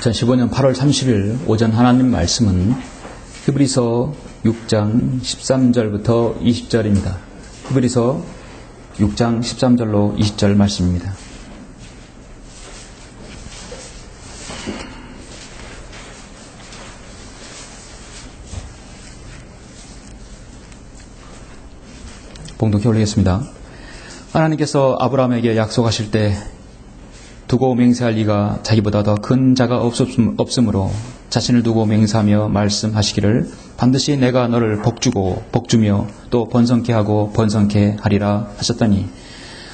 2015년 8월 30일 오전 하나님 말씀은 히브리서 6장 13절부터 20절입니다. 히브리서 6장 13절로 20절 말씀입니다. 봉독해 올리겠습니다. 하나님께서 아브라함에게 약속하실 때 두고 맹세할 이가 자기보다 더 큰 자가 없으므로 자신을 두고 맹세하며 말씀하시기를 반드시 내가 너를 복주고 복주며 또 번성케 하고 번성케 하리라 하셨더니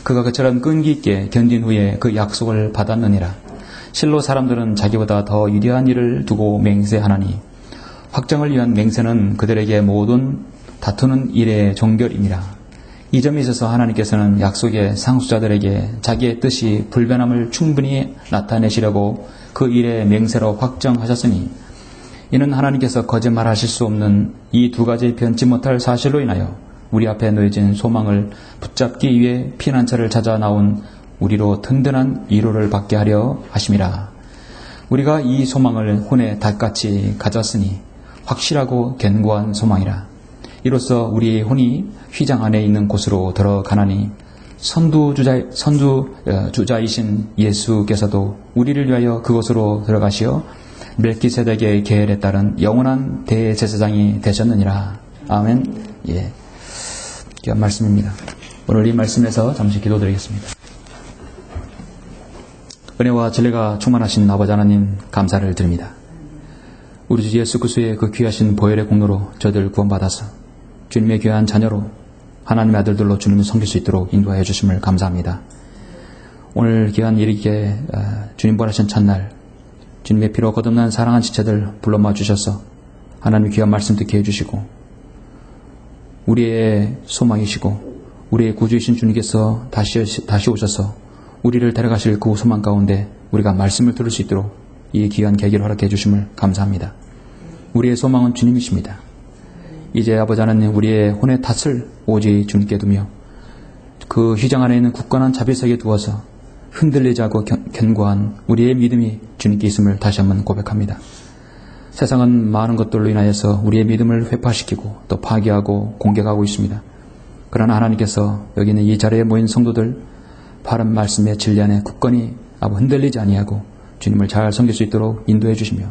그가 그처럼 끈기 있게 견딘 후에 그 약속을 받았느니라. 실로 사람들은 자기보다 더 위대한 일을 두고 맹세하나니 확정을 위한 맹세는 그들에게 모든 다투는 일의 종결이니라. 이 점에 있어서 하나님께서는 약속의 상수자들에게 자기의 뜻이 불변함을 충분히 나타내시려고 그 일의 맹세로 확정하셨으니 이는 하나님께서 거짓말하실 수 없는 이 두 가지 변치 못할 사실로 인하여 우리 앞에 놓여진 소망을 붙잡기 위해 피난처를 찾아 나온 우리로 든든한 위로를 받게 하려 하심이라. 우리가 이 소망을 혼의 닭같이 가졌으니 확실하고 견고한 소망이라. 이로써 우리의 혼이 휘장 안에 있는 곳으로 들어가나니 선두주자이신 예수께서도 우리를 위하여 그곳으로 들어가시어 멜기세덱의 계율에 따른 영원한 대제사장이 되셨느니라. 아멘. 예, 귀한 말씀입니다. 오늘 이 말씀에서 잠시 기도드리겠습니다. 은혜와 진리가 충만하신 아버지 하나님 감사를 드립니다. 우리 주 예수 그리스도의 그 귀하신 보혈의 공로로 저희들 구원받아서 주님의 귀한 자녀로 하나님의 아들들로 주님을 섬길 수 있도록 인도하여 주심을 감사합니다. 오늘 귀한 일이기에 주님 부활하신 첫날 주님의 피로 거듭난 사랑한 지체들 불러 모아주셔서 하나님의 귀한 말씀 듣게 해주시고 우리의 소망이시고 우리의 구주이신 주님께서 다시 오셔서 우리를 데려가실 그 소망 가운데 우리가 말씀을 들을 수 있도록 이 귀한 계기를 허락해 주심을 감사합니다. 우리의 소망은 주님이십니다. 이제 아버지 하나님 우리의 혼의 탓을 오직 주님께 두며 그 휘장 안에 있는 굳건한 자비색에 두어서 흔들리지 않고 견고한 우리의 믿음이 주님께 있음을 다시 한번 고백합니다. 세상은 많은 것들로 인하여서 우리의 믿음을 회파시키고 또 파괴하고 공격하고 있습니다. 그러나 하나님께서 여기 있는 이 자리에 모인 성도들 바른 말씀의 진리 안에 굳건히 흔들리지 아니하고 주님을 잘 섬길 수 있도록 인도해 주시며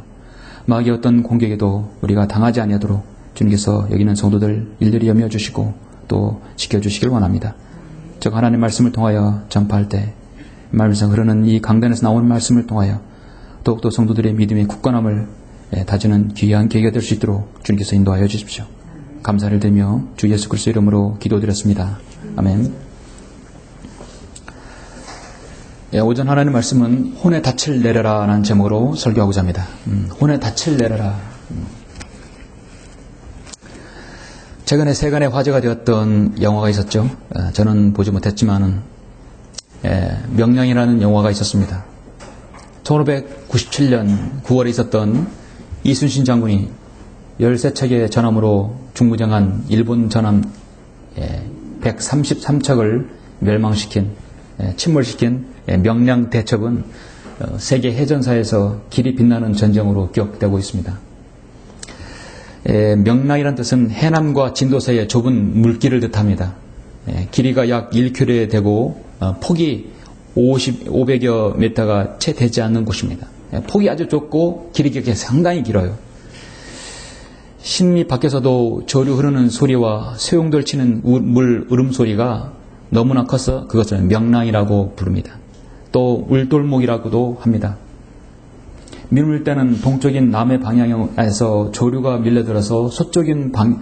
마귀의 어떤 공격에도 우리가 당하지 아니하도록 주님께서 여기는 성도들 일일이 여며주시고 또 지켜주시길 원합니다. 즉 하나님의 말씀을 통하여 전파할 때 말씀에서 흐르는 이 강단에서 나오는 말씀을 통하여 더욱더 성도들의 믿음의 굳건함을 다지는 귀한 계기가 될 수 있도록 주님께서 인도하여 주십시오. 감사를 드리며 주 예수 그리스도 이름으로 기도드렸습니다. 아멘. 오전 하나님의 말씀은 혼의 닻을 내려라 라는 제목으로 설교하고자 합니다. 혼의 닻을 내려라. 최근에 세간에 화제가 되었던 영화가 있었죠. 저는 보지 못했지만은 명량이라는 영화가 있었습니다. 1597년 9월에 있었던 이순신 장군이 13척의 전함으로 중무장한 일본 전함 133척을 침몰시킨 명량 대첩은 세계 해전사에서 길이 빛나는 전쟁으로 기억되고 있습니다. 명량이라는 뜻은 해남과 진도 사이의 좁은 물길을 뜻합니다. 길이가 약 1km 되고 폭이 500여 미터가 채 되지 않는 곳입니다. 폭이 아주 좁고 길이가 상당히 길어요. 신미 밖에서도 저류 흐르는 소리와 소용돌 치는 물 울음소리가 너무나 커서 그것을 명량이라고 부릅니다. 또 울돌목이라고도 합니다. 밀물 때는 동쪽인 남해 방향에서 조류가 밀려들어서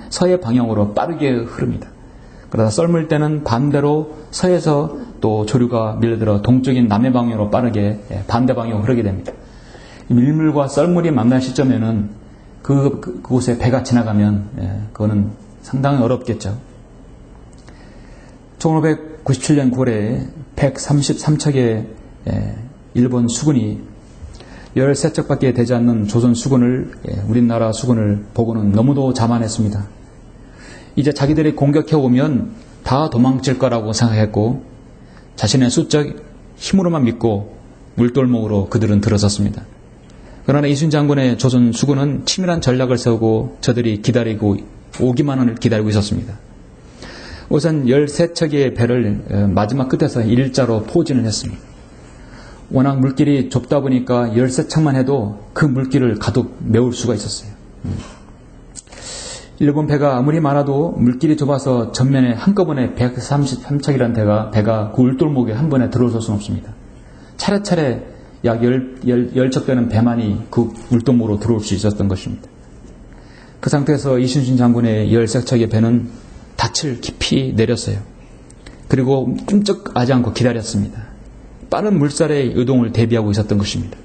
서해 방향으로 빠르게 흐릅니다. 그러다 썰물 때는 반대로 서해에서 또 조류가 밀려들어 동쪽인 남해 방향으로 빠르게 반대 방향으로 흐르게 됩니다. 밀물과 썰물이 만난 시점에는 그곳에 배가 지나가면 그거는 상당히 어렵겠죠. 1597년 9월에 133척의 일본 수군이 13척밖에 되지 않는 조선 수군을 우리나라 수군을 보고는 너무도 자만했습니다. 이제 자기들이 공격해오면 다 도망칠 거라고 생각했고 자신의 수적 힘으로만 믿고 물돌목으로 그들은 들어섰습니다. 그러나 이순 장군의 조선 수군은 치밀한 전략을 세우고 저들이 오기만을 기다리고 있었습니다. 우선 13척의 배를 마지막 끝에서 일자로 포진을 했습니다. 워낙 물길이 좁다 보니까 13척만 해도 그 물길을 가득 메울 수가 있었어요. 일본 배가 아무리 많아도 물길이 좁아서 전면에 한꺼번에 133척이라는 배가 그 울돌목에 한 번에 들어설 수는 없습니다. 차례차례 약 10척 되는 배만이 그 울돌목으로 들어올 수 있었던 것입니다. 그 상태에서 이순신 장군의 13척의 배는 닻을 깊이 내렸어요. 그리고 끔찍하지 않고 기다렸습니다. 빠른 물살의 요동을 대비하고 있었던 것입니다.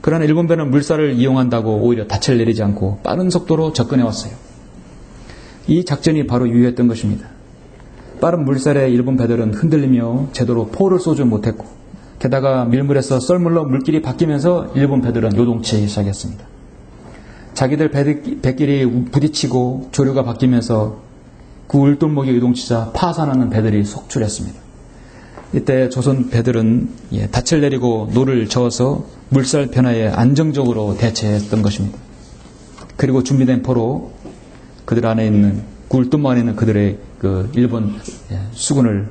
그러나 일본 배는 물살을 이용한다고 오히려 닻을 내리지 않고 빠른 속도로 접근해 왔어요. 이 작전이 바로 유효했던 것입니다. 빠른 물살에 일본 배들은 흔들리며 제대로 포를 쏘지 못했고, 게다가 밀물에서 썰물로 물길이 바뀌면서 일본 배들은 요동치기 시작했습니다. 자기들 배끼리 부딪히고 조류가 바뀌면서 그 울돌목이 요동치자 파산하는 배들이 속출했습니다. 이때 조선 배들은 닻을 내리고 노를 저어서 물살 변화에 안정적으로 대처했던 것입니다. 그리고 준비된 포로 그들 안에 있는 울돌목 안에 있는 그들의 그 일본 수군을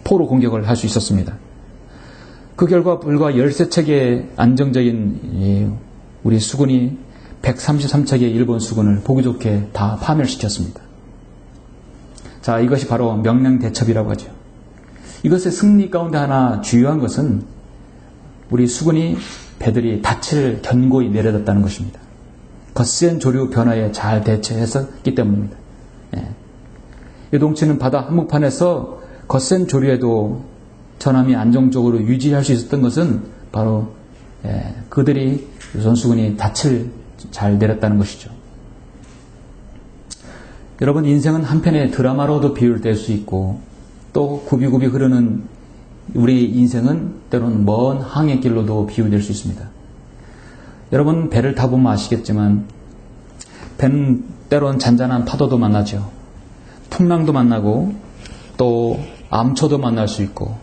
포로 공격을 할 수 있었습니다. 그 결과 불과 13척의 안정적인 우리 수군이 133척의 일본 수군을 보기 좋게 다 파멸시켰습니다. 자, 이것이 바로 명량대첩이라고 하죠. 이것의 승리 가운데 하나 주요한 것은 우리 수군이 배들이 닻을 견고히 내려뒀다는 것입니다. 거센 조류 변화에 잘 대처했었기 때문입니다. 요동치는 바다 한복판에서 거센 조류에도 전함이 안정적으로 유지할 수 있었던 것은 바로 그들이 조선수군이 닻을 잘 내렸다는 것이죠. 여러분, 인생은 한편의 드라마로도 비유될 수 있고 또 굽이굽이 흐르는 우리 인생은 때로는 먼 항해길로도 비유될 수 있습니다. 여러분, 배를 타보면 아시겠지만 배는 때로는 잔잔한 파도도 만나죠. 풍랑도 만나고 또 암초도 만날 수 있고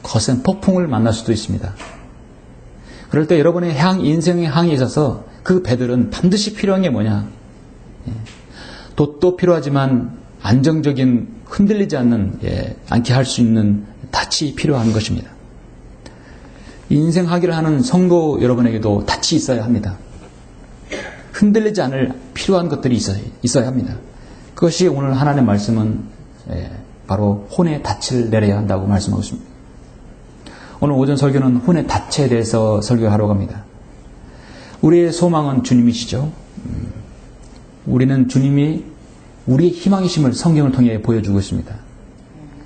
거센 폭풍을 만날 수도 있습니다. 그럴 때 여러분의 인생의 항해에 있어서 그 배들은 반드시 필요한 게 뭐냐? 돛도 필요하지만 안정적인 흔들리지 않게 할 수 있는 닻이 필요한 것입니다. 인생 하기를 하는 성도 여러분에게도 닻이 있어야 합니다. 흔들리지 않을 필요한 것들이 있어야 합니다. 그것이 오늘 하나님의 말씀은 바로 혼의 닻을 내려야 한다고 말씀하고 있습니다. 오늘 오전 설교는 혼의 닻에 대해서 설교하려고 합니다. 우리의 소망은 주님이시죠. 우리는 주님이 우리의 희망이심을 성경을 통해 보여주고 있습니다.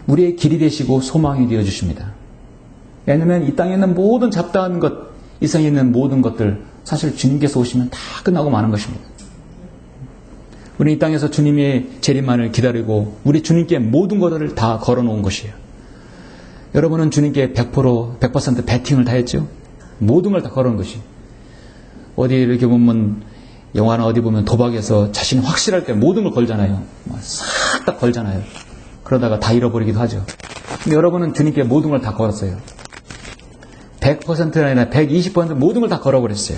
우리의 길이 되시고 소망이 되어주십니다. 왜냐하면 이 땅에 있는 모든 잡다한 것, 이 세상에 있는 모든 것들 사실 주님께서 오시면 다 끝나고 마는 것입니다. 우리는 이 땅에서 주님의 재림만을 기다리고 우리 주님께 모든 것들을 다 걸어놓은 것이에요. 여러분은 주님께 100% 베팅을 다 했죠. 모든 걸 다 걸어놓은 것이. 어디 이렇게 보면 영화나 어디 보면 도박에서 자신이 확실할 때 모든 걸 걸잖아요. 싹 다 걸잖아요. 그러다가 다 잃어버리기도 하죠. 근데 여러분은 주님께 모든 걸 다 걸었어요. 100%가 아니라 120% 모든 걸 다 걸어버렸어요.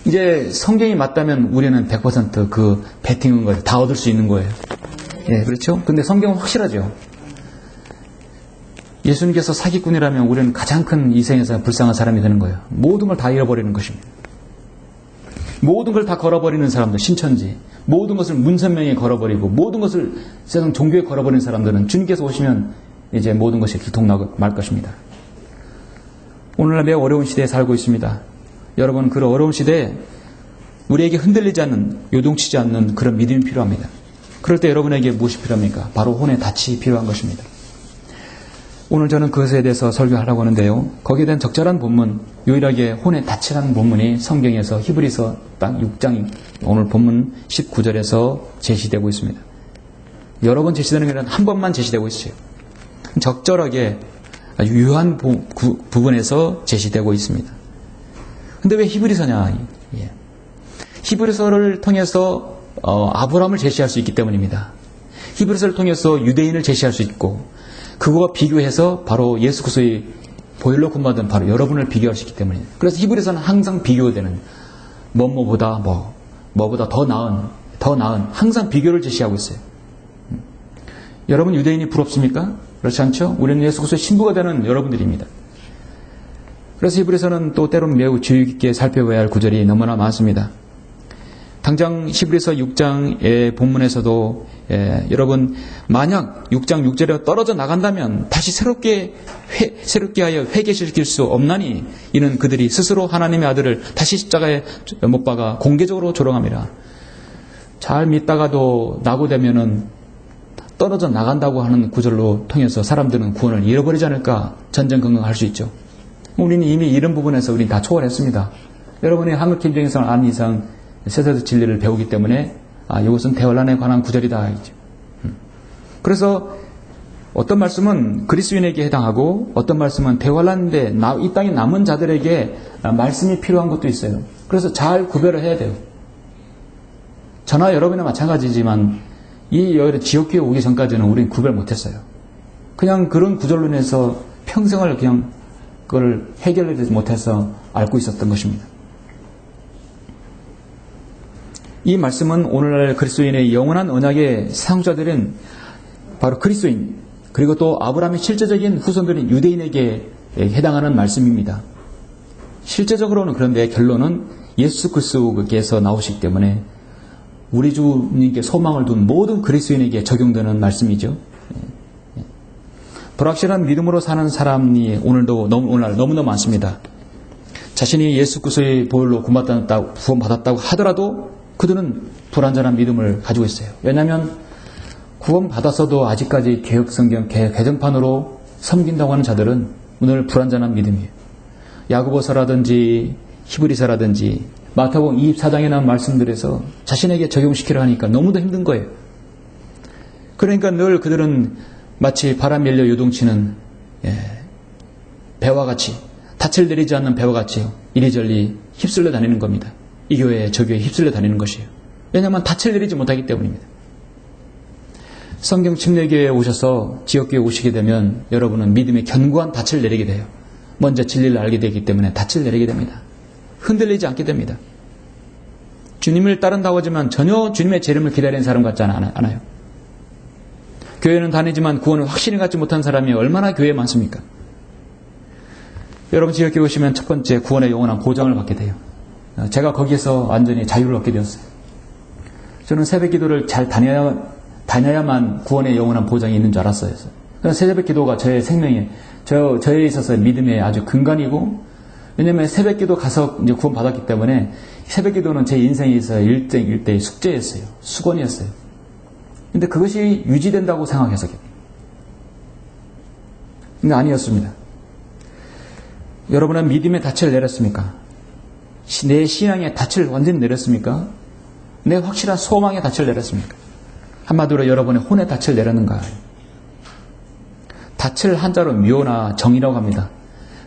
이제 성경이 맞다면 우리는 100% 그 베팅한 걸 다 얻을 수 있는 거예요. 예, 그렇죠? 근데 성경은 확실하죠. 예수님께서 사기꾼이라면 우리는 가장 큰 이 세상에서 불쌍한 사람이 되는 거예요. 모든 걸 다 잃어버리는 것입니다. 모든 걸 다 걸어버리는 사람들, 신천지, 모든 것을 문선명에 걸어버리고 모든 것을 세상 종교에 걸어버리는 사람들은 주님께서 오시면 이제 모든 것이 들통나고 말 것입니다. 오늘날 매우 어려운 시대에 살고 있습니다. 여러분, 그 어려운 시대에 우리에게 흔들리지 않는, 요동치지 않는 그런 믿음이 필요합니다. 그럴 때 여러분에게 무엇이 필요합니까? 바로 혼의 닻이 필요한 것입니다. 오늘 저는 그것에 대해서 설교하려고 하는데요. 거기에 대한 적절한 본문, 유일하게 혼의 닻이라는 본문이 성경에서 히브리서 딱 6장 오늘 본문 19절에서 제시되고 있습니다. 여러 번 제시되는 게 아니라 한 번만 제시되고 있어요. 적절하게 아주 유효한 부분에서 제시되고 있습니다. 근데 왜 히브리서냐? 히브리서를 통해서 아브라함을 제시할 수 있기 때문입니다. 히브리서를 통해서 유대인을 제시할 수 있고 그거와 비교해서 바로 예수 그리스도의 보일러 군마든 바로 여러분을 비교하시기 때문입니다. 그래서 히브리서는 항상 비교되는 뭐보다 뭐보다 더 나은 항상 비교를 제시하고 있어요. 여러분 유대인이 부럽습니까? 그렇지 않죠? 우리는 예수 그리스도의 신부가 되는 여러분들입니다. 그래서 히브리서는 또 때로는 매우 주의 깊게 살펴봐야 할 구절이 너무나 많습니다. 당장 히브리서 6장의 본문에서도 여러분 만약 6장 6절에 떨어져 나간다면 다시 새롭게 하여 회개시킬 수 없나니 이는 그들이 스스로 하나님의 아들을 다시 십자가에 못 박아 공개적으로 조롱함이라. 잘 믿다가도 낙오되면은 떨어져 나간다고 하는 구절로 통해서 사람들은 구원을 잃어버리지 않을까 전전긍긍할 수 있죠. 우리는 이미 이런 부분에서 우리는 다 초월했습니다. 여러분이 한글 김정일성을 아는 이상 세세도 진리를 배우기 때문에 이것은 대환란에 관한 구절이다. 그래서 어떤 말씀은 그리스도인에게 해당하고 어떤 말씀은 대환란인데 이 땅에 남은 자들에게 말씀이 필요한 것도 있어요. 그래서 잘 구별을 해야 돼요. 저나 여러분이나 마찬가지지만 이 지옥교회 오기 전까지는 우리는 구별 못했어요. 그냥 그런 구절로 인해서 평생을 그냥 그걸 해결하지 못해서 앓고 있었던 것입니다. 이 말씀은 오늘날 그리스도인의 영원한 언약의 사용자들은 바로 그리스도인 그리고 또 아브라함의 실제적인 후손들인 유대인에게 해당하는 말씀입니다. 실제적으로는 그런데 결론은 예수 그리스도께서 나오시기 때문에 우리 주님께 소망을 둔 모든 그리스도인에게 적용되는 말씀이죠. 불확실한 믿음으로 사는 사람이 오늘날 너무나 많습니다. 자신이 예수 그리스도의 보혈로 구원받았다고 하더라도 그들은 불완전한 믿음을 가지고 있어요. 왜냐하면 구원받았어도 아직까지 개혁성경 개정판으로 섬긴다고 하는 자들은 오늘 불완전한 믿음이에요. 야고보서라든지 히브리서라든지 마태복음 24장에 나온 말씀들에서 자신에게 적용시키려 하니까 너무도 힘든 거예요. 그러니까 늘 그들은 마치 바람 열려 요동치는 배와 같이 닻을 내리지 않는 배와 같이 이리저리 휩쓸려 다니는 겁니다. 이 교회에 저 교회에 휩쓸려 다니는 것이에요. 왜냐하면 닻을 내리지 못하기 때문입니다. 성경 침례교회에 오셔서 지역교회에 오시게 되면 여러분은 믿음의 견고한 닻을 내리게 돼요. 먼저 진리를 알게 되기 때문에 닻을 내리게 됩니다. 흔들리지 않게 됩니다. 주님을 따른다고 하지만 전혀 주님의 재림을 기다리는 사람 같지 않아요. 교회는 다니지만 구원을 확실히 갖지 못한 사람이 얼마나 교회에 많습니까? 여러분 지역교회 오시면 첫 번째 구원의 영원한 보장을 받게 돼요. 제가 거기에서 완전히 자유를 얻게 되었어요. 저는 새벽 기도를 잘 다녀야만 구원의 영원한 보장이 있는 줄 알았어요. 그래서 새벽 기도가 저의 생명에, 저에 있어서 믿음의 아주 근간이고, 왜냐하면 새벽 기도 가서 이제 구원 받았기 때문에 새벽 기도는 제 인생에 있어 일대의 숙제였어요. 수건이었어요. 근데 그것이 유지된다고 생각해서. 근데 아니었습니다. 여러분은 믿음의 닻을 내렸습니까? 내 신앙의 닻을 완전히 내렸습니까? 내 확실한 소망의 닻을 내렸습니까? 한마디로 여러분의 혼의 닻을 내렸는가? 닻을 한자로 묘나 정이라고 합니다.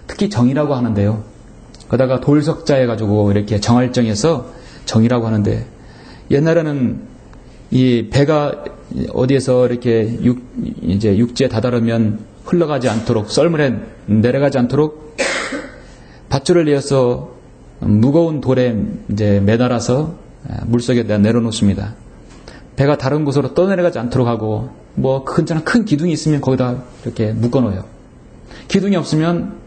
특히 정이라고 하는데요. 거다가 돌석자 해가지고 이렇게 정할정해서 정이라고 하는데, 옛날에는 이 배가 어디에서 이렇게 육지에 다다르면 흘러가지 않도록, 썰물에 내려가지 않도록 밧줄을 내어서 무거운 돌에 이제 매달아서 물속에 내려놓습니다. 배가 다른 곳으로 떠내려가지 않도록 하고, 뭐 큰 기둥이 있으면 거기다 이렇게 묶어놓아요. 기둥이 없으면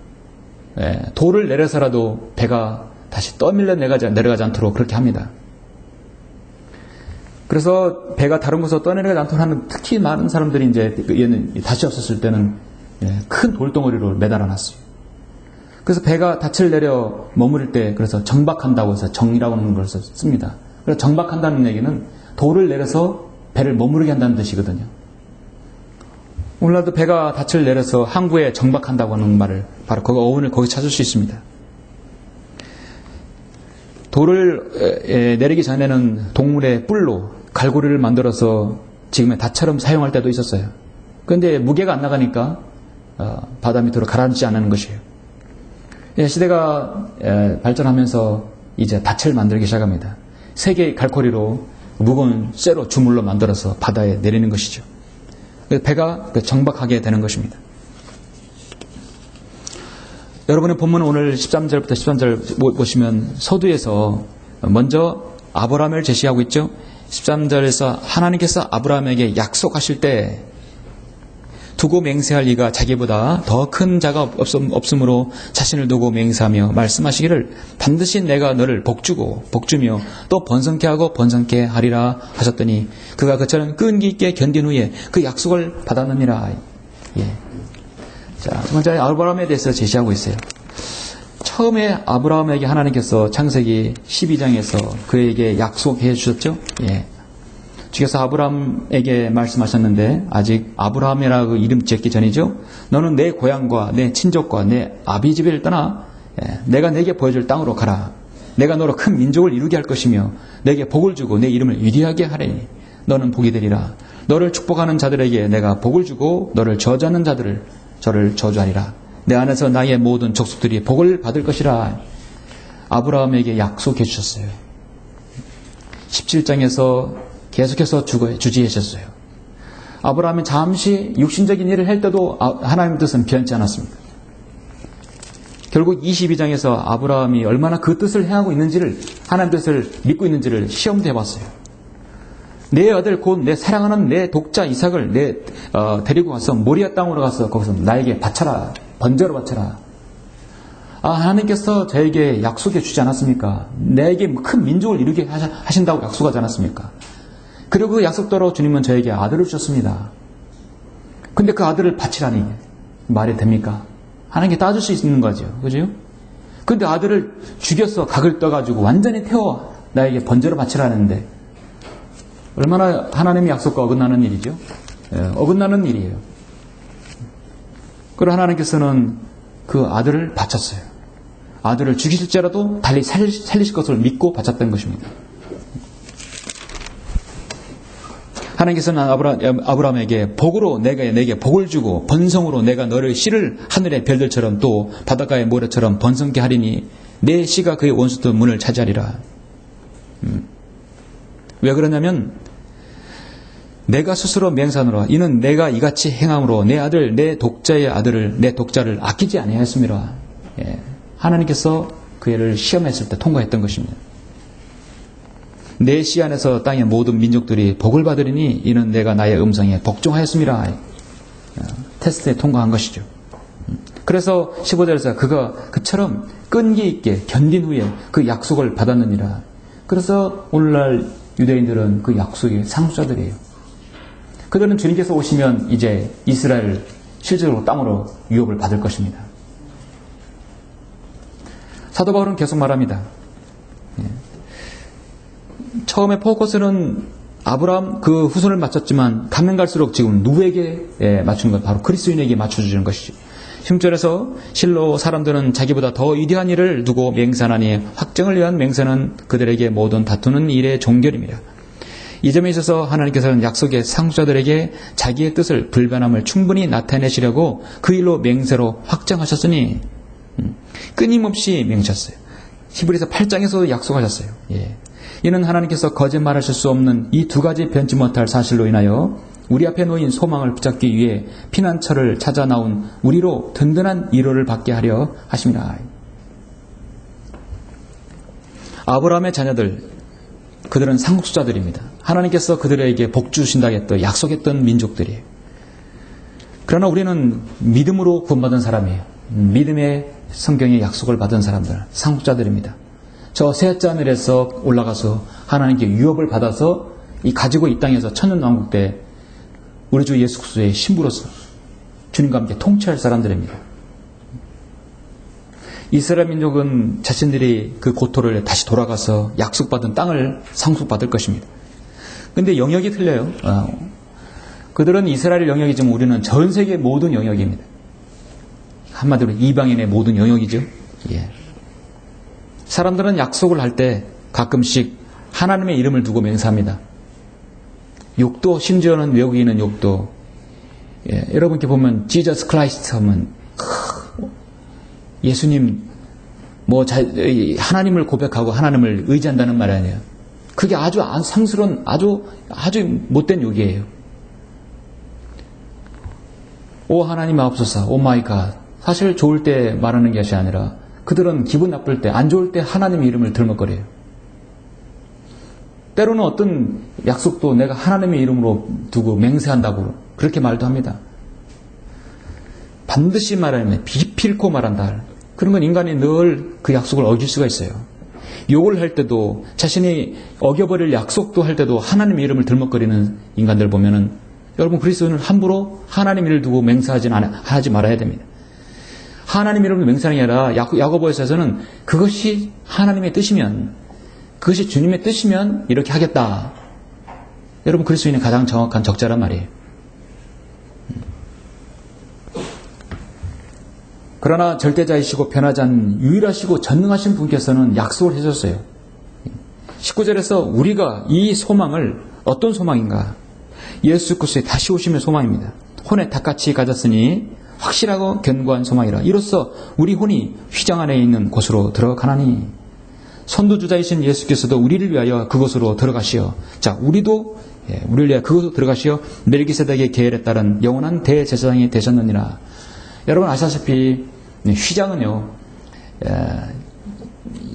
돌을 내려서라도 배가 다시 떠밀려 내려가지 않도록 그렇게 합니다. 그래서 배가 다른 곳으로 떠내려가지 않도록 하는, 특히 많은 사람들이 이제 얘는 닻이 없었을 때는 큰 돌덩어리로 매달아 놨어요. 그래서 배가 닻을 내려 머무를 때 그래서 정박한다고 해서 정이라고 하는 걸 씁니다. 그래서 정박한다는 얘기는 돌을 내려서 배를 머무르게 한다는 뜻이거든요. 오늘날도 배가 닻을 내려서 항구에 정박한다고 하는 말을 바로 그 어원을 거기 찾을 수 있습니다. 돌을 내리기 전에는 동물의 뿔로 갈고리를 만들어서 지금의 닷처럼 사용할 때도 있었어요. 그런데 무게가 안 나가니까 바다 밑으로 가라앉지 않는 것이에요. 시대가 발전하면서 이제 닻을 만들기 시작합니다. 세 개의 갈고리로 무거운 쇠로 주물러 만들어서 바다에 내리는 것이죠. 배가 정박하게 되는 것입니다. 여러분의 본문 오늘 13절부터 13절 보시면 서두에서 먼저 아브라함을 제시하고 있죠. 13절에서 하나님께서 아브라함에게 약속하실 때 두고 맹세할 이가 자기보다 더 큰 자가 없으므로 자신을 두고 맹세하며 말씀하시기를 반드시 내가 너를 복주며 또 번성케 하고 번성케 하리라 하셨더니 그가 그처럼 끈기 있게 견딘 후에 그 약속을 받았느니라. 예. 자, 첫 번째 아브라함에 대해서 제시하고 있어요. 처음에 아브라함에게 하나님께서 창세기 12장에서 그에게 약속해 주셨죠. 예. 주께서 아브라함에게 말씀하셨는데 아직 아브라함이라고 이름 짓기 전이죠. 너는 내 고향과 내 친족과 내 아비 집을 떠나 내가 내게 보여줄 땅으로 가라. 내가 너로 큰 민족을 이루게 할 것이며 내게 복을 주고 내 이름을 위대하게 하리니 너는 복이 되리라. 너를 축복하는 자들에게 내가 복을 주고 너를 저주하는 자들을 저를 저주하리라. 내 안에서 나의 모든 족속들이 복을 받을 것이라. 아브라함에게 약속해 주셨어요. 17장에서 계속해서 주지하셨어요. 아브라함이 잠시 육신적인 일을 할 때도 하나님의 뜻은 변치 않았습니다. 결국 22장에서 아브라함이 얼마나 그 뜻을 행하고 있는지를, 하나님의 뜻을 믿고 있는지를 시험도 해봤어요. 내 아들 곧 내 사랑하는 내 독자 이삭을 데리고 가서 모리아 땅으로 가서 거기서 나에게 바쳐라. 번제로 바쳐라. 하나님께서 저에게 약속해 주지 않았습니까? 내게 큰 민족을 이루게 하신다고 약속하지 않았습니까? 그리고 그 약속대로 주님은 저에게 아들을 주셨습니다. 근데 그 아들을 바치라니 말이 됩니까? 하나님께 따질 수 있는 거죠. 그죠? 근데 아들을 죽여서 각을 떠가지고 완전히 태워 나에게 번제로 바치라는데 얼마나 하나님의 약속과 어긋나는 일이죠? 어긋나는 일이에요. 그리고 하나님께서는 그 아들을 바쳤어요. 아들을 죽이실지라도 달리 살리실 것을 믿고 바쳤던 것입니다. 하나님께서는 아브라함에게 복으로 내게 복을 주고 번성으로 내가 너를 씨를 하늘의 별들처럼 또 바닷가의 모래처럼 번성케 하리니 내 씨가 그의 원수들 문을 차지하리라. 왜 그러냐면 내가 스스로 맹세하노라. 이는 내가 이같이 행함으로 내 아들 내 독자의 아들을 내 독자를 아끼지 아니하였음이라. 예. 하나님께서 그 애를 시험했을 때 통과했던 것입니다. 내 씨 안에서 땅의 모든 민족들이 복을 받으리니 이는 내가 나의 음성에 복종하였음이라. 테스트에 통과한 것이죠. 그래서 15절에서 그가 그처럼 끈기 있게 견딘 후에 그 약속을 받았느니라. 그래서 오늘날 유대인들은 그 약속의 상수자들이에요. 그들은 주님께서 오시면 이제 이스라엘 실제로 땅으로 유업을 받을 것입니다. 사도 바울은 계속 말합니다. 처음에 포커스는 아브라함 그 후손을 맞췄지만 가면 갈수록 지금 누구에게 맞춘 것? 바로 그리스도인에게 맞춰주는 것이죠. 16절에서 실로 사람들은 자기보다 더 위대한 일을 두고 맹세하니 확정을 위한 맹세는 그들에게 모든 다투는 일의 종결입니다. 이 점에 있어서 하나님께서는 약속의 상수자들에게 자기의 뜻을 불변함을 충분히 나타내시려고 그 일로 맹세로 확정하셨으니 끊임없이 맹세하셨어요. 히브리서 8장에서도 약속하셨어요. 예. 이는 하나님께서 거짓말하실 수 없는 이 두 가지 변치 못할 사실로 인하여 우리 앞에 놓인 소망을 붙잡기 위해 피난처를 찾아 나온 우리로 든든한 위로를 받게 하려 하십니다. 아브라함의 자녀들, 그들은 상속자들입니다. 하나님께서 그들에게 복 주신다고 약속했던 민족들이에요. 그러나 우리는 믿음으로 구원받은 사람이에요. 믿음의 성경의 약속을 받은 사람들, 상속자들입니다. 저 셋째 하늘에서 올라가서 하나님께 유업을 받아서 가지고 이 땅에서 천년왕국 때 우리 주 예수 그리스도의 신부로서 주님과 함께 통치할 사람들입니다. 이스라엘 민족은 자신들이 그 고토를 다시 돌아가서 약속받은 땅을 상속받을 것입니다. 근데 영역이 틀려요. 그들은 이스라엘 영역이지만 우리는 전 세계 모든 영역입니다. 한마디로 이방인의 모든 영역이죠. 예. 사람들은 약속을 할 때 가끔씩 하나님의 이름을 두고 맹세합니다. 욕도, 심지어는 외국인은 욕도. 예, 여러분께 보면 Jesus Christ 하면 예수님 하나님을 고백하고 하나님을 의지한다는 말 아니에요. 그게 아주 상스러운 아주 못된 욕이에요. 오 하나님 마옵소서, 오 마이 갓 사실 좋을 때 말하는 것이 아니라 그들은 기분 나쁠 때, 안 좋을 때 하나님의 이름을 들먹거려요. 때로는 어떤 약속도 내가 하나님의 이름으로 두고 맹세한다고 그렇게 말도 합니다. 반드시 말하면 기필코 말한다. 그런 건 인간이 늘 그 약속을 어길 수가 있어요. 욕을 할 때도 자신이 어겨버릴 약속도 할 때도 하나님의 이름을 들먹거리는 인간들 보면은 여러분 그리스도인은 함부로 하나님 이름을 두고 하지 말아야 됩니다. 하나님 이름으로 맹세하는 게 아니라 야고보서에서는 그것이 하나님의 뜻이면, 그것이 주님의 뜻이면 이렇게 하겠다. 여러분 그리스도인의 가장 정확한 적자란 말이에요. 그러나 절대자이시고 변하지 않는 유일하시고 전능하신 분께서는 약속을 해줬어요. 19절에서 우리가 이 소망을 어떤 소망인가? 예수 그리스도의 다시 오심의 소망입니다. 혼에 닭같이 가졌으니 확실하고 견고한 소망이라. 이로써 우리 혼이 휘장 안에 있는 곳으로 들어가나니 선두주자이신 예수께서도 우리를 위하여 그곳으로 들어가시어 자 우리도 우리를 위하여 그곳으로 들어가시어 멜기세덱의 계율에 따른 영원한 대제사장이 되셨느니라. 여러분 아시다시피 휘장은요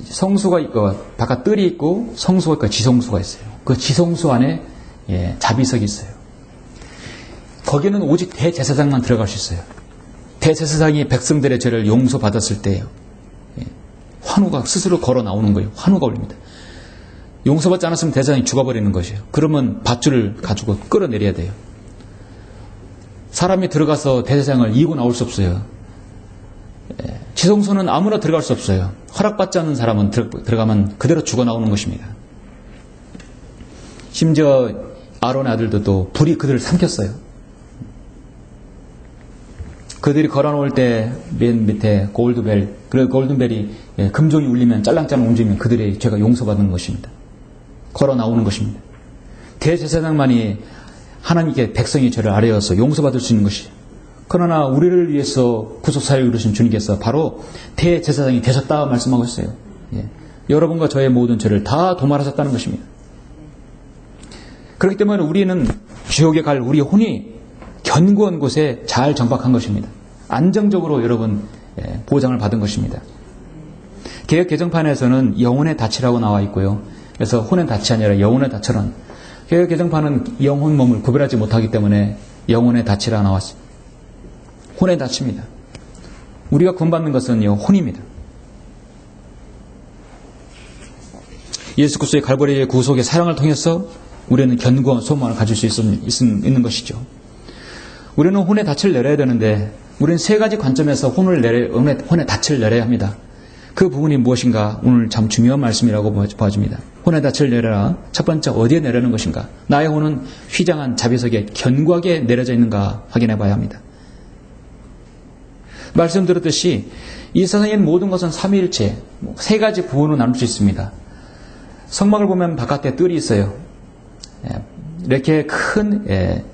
성수가 있고 바깥 뜰이 있고 성수가 있고 지성수가 있어요. 그 지성수 안에 자비석이 있어요. 거기는 오직 대제사장만 들어갈 수 있어요. 대제사장이 백성들의 죄를 용서받았을 때예요. 환우가 스스로 걸어 나오는 거예요. 환우가 올립니다. 용서받지 않았으면 대제사장이 죽어버리는 것이에요. 그러면 밧줄을 가지고 끌어내려야 돼요. 사람이 들어가서 대제사장을 이고 나올 수 없어요. 지성소는 아무나 들어갈 수 없어요. 허락받지 않는 사람은 들어가면 그대로 죽어 나오는 것입니다. 심지어 아론의 아들들도 불이 그들을 삼켰어요. 그들이 걸어놓을 때 맨 밑에 골드벨, 그 골든벨이 금종이 울리면 짤랑짤랑 움직이면 그들의 죄가 용서받는 것입니다. 걸어 나오는 것입니다. 대제사장만이 하나님께 백성의 죄를 아뢰어서 용서받을 수 있는 것이죠. 그러나 우리를 위해서 구속사를 이루신 주님께서 바로 대제사장이 되셨다 말씀하고 있어요. 여러분과 저의 모든 죄를 다 도말하셨다는 것입니다. 그렇기 때문에 우리는 지옥에 갈 우리 혼이 견고한 곳에 잘 정박한 것입니다. 안정적으로 여러분 보장을 받은 것입니다. 개역 개정판에서는 영혼의 닻이라고 나와 있고요. 그래서 혼의 닻이 아니라 영혼의 닻처럼 개역 개정판은 영혼 몸을 구별하지 못하기 때문에 영혼의 닻이라 나왔습니다. 혼의 닻입니다. 우리가 구원받는 것은 혼입니다. 예수 그리스도의 갈보리의 구속의 사랑을 통해서 우리는 견고한 소망을 가질 수 있는 것이죠. 우리는 혼의 닻을 내려야 되는데 우리는 세 가지 관점에서 혼의 닻을 내려야 합니다. 그 부분이 무엇인가 오늘 참 중요한 말씀이라고 보아집니다. 혼의 닻을 내려라. 첫 번째 어디에 내려는 것인가? 나의 혼은 휘장한 자비석에 견고하게 내려져 있는가 확인해 봐야 합니다. 말씀드렸듯이 이 세상의 모든 것은 삼위일체 세 가지 부분으로 나눌 수 있습니다. 성막을 보면 바깥에 뜰이 있어요. 이렇게 큰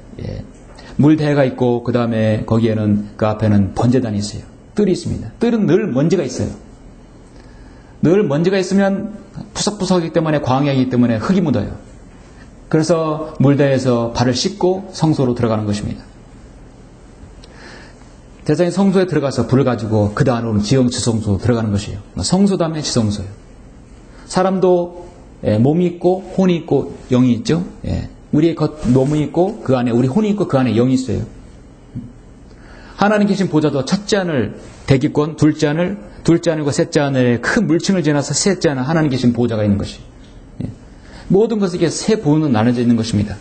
물대가 있고 그 다음에 거기에는 그 앞에는 번제단이 있어요. 뜰이 있습니다. 뜰은 늘 먼지가 있어요. 늘 먼지가 있으면 푸석푸석하기 때문에 광야이기 때문에 흙이 묻어요. 그래서 물대에서 발을 씻고 성소로 들어가는 것입니다. 대장이 성소에 들어가서 불을 가지고 그 다음으로는 지성소로 들어가는 것이에요. 성소 다음에 지성소예요. 사람도 몸이 있고 혼이 있고 영이 있죠. 우리의 겉 몸이 있고 그 안에 우리 혼이 있고 그 안에 영이 있어요. 하나님 계신 보좌도 첫째 하늘 대기권, 둘째 하늘과 셋째 하늘에 큰 물층을 지나서 셋째 하늘 하나님 계신 보좌가 있는 것이. 모든 것이 이렇게 세 부분으로 나눠져 있는 것입니다.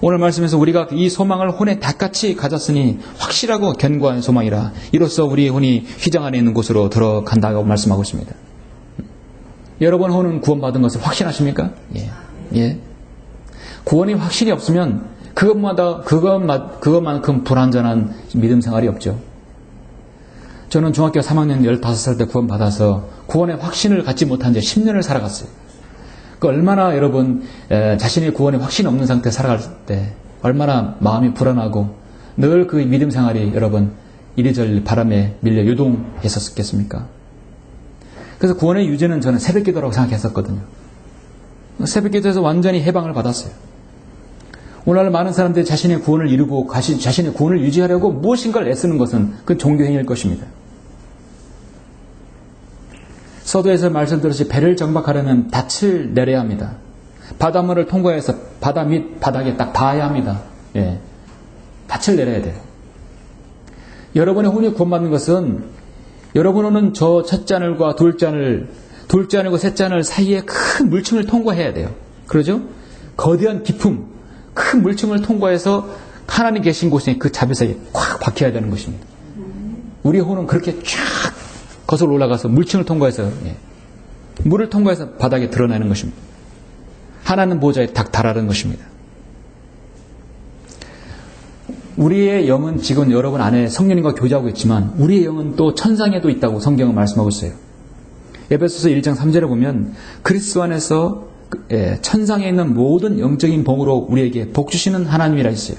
오늘 말씀에서 우리가 이 소망을 혼에 닭같이 가졌으니 확실하고 견고한 소망이라. 이로써 우리 혼이 휘장 안에 있는 곳으로 들어간다고 말씀하고 있습니다. 여러분 혼은 구원받은 것을 확신하십니까? 예. 구원이 확신이 없으면 그것만큼 불완전한 믿음 생활이 없죠. 저는 중학교 3학년 15살 때 구원받아서 구원의 확신을 갖지 못한 지 10년을 살아갔어요. 얼마나 여러분 자신의 구원에 확신이 없는 상태에 살아갈 때 얼마나 마음이 불안하고 늘 그 믿음 생활이 여러분 이리저리 바람에 밀려 요동했었겠습니까? 그래서 구원의 유지는 저는 새벽기도라고 생각했었거든요. 새벽기도에서 완전히 해방을 받았어요. 오늘날 많은 사람들이 자신의 구원을 이루고 자신의 구원을 유지하려고 무엇인가를 애쓰는 것은 그 종교행위일 것입니다. 서두에서 말씀드렸듯이 배를 정박하려면 닻을 내려야 합니다. 바닷물을 통과해서 바다 밑 바닥에 딱 닿아야 합니다. 예. 닻을 내려야 돼요. 여러분의 혼이 구원받는 것은 여러분은 저 첫 잔을과 둘잔을과 셋잔을 사이에 큰 물층을 통과해야 돼요. 그러죠? 거대한 깊음, 큰 물층을 통과해서 하나님 계신 곳에 그 자비사에 꽉 박혀야 되는 것입니다. 우리 혼은 그렇게 쫙 거슬러 올라가서 물층을 통과해서 물을 통과해서 바닥에 드러나는 것입니다. 하나님 보좌에 딱 달하는 것입니다. 우리의 영은 지금 여러분 안에 성령님과 교제하고 있지만 우리의 영은 또 천상에도 있다고 성경은 말씀하고 있어요. 에베소서 1장 3절에 보면 그리스도 안에서 천상에 있는 모든 영적인 복으로 우리에게 복 주시는 하나님이라 했어요.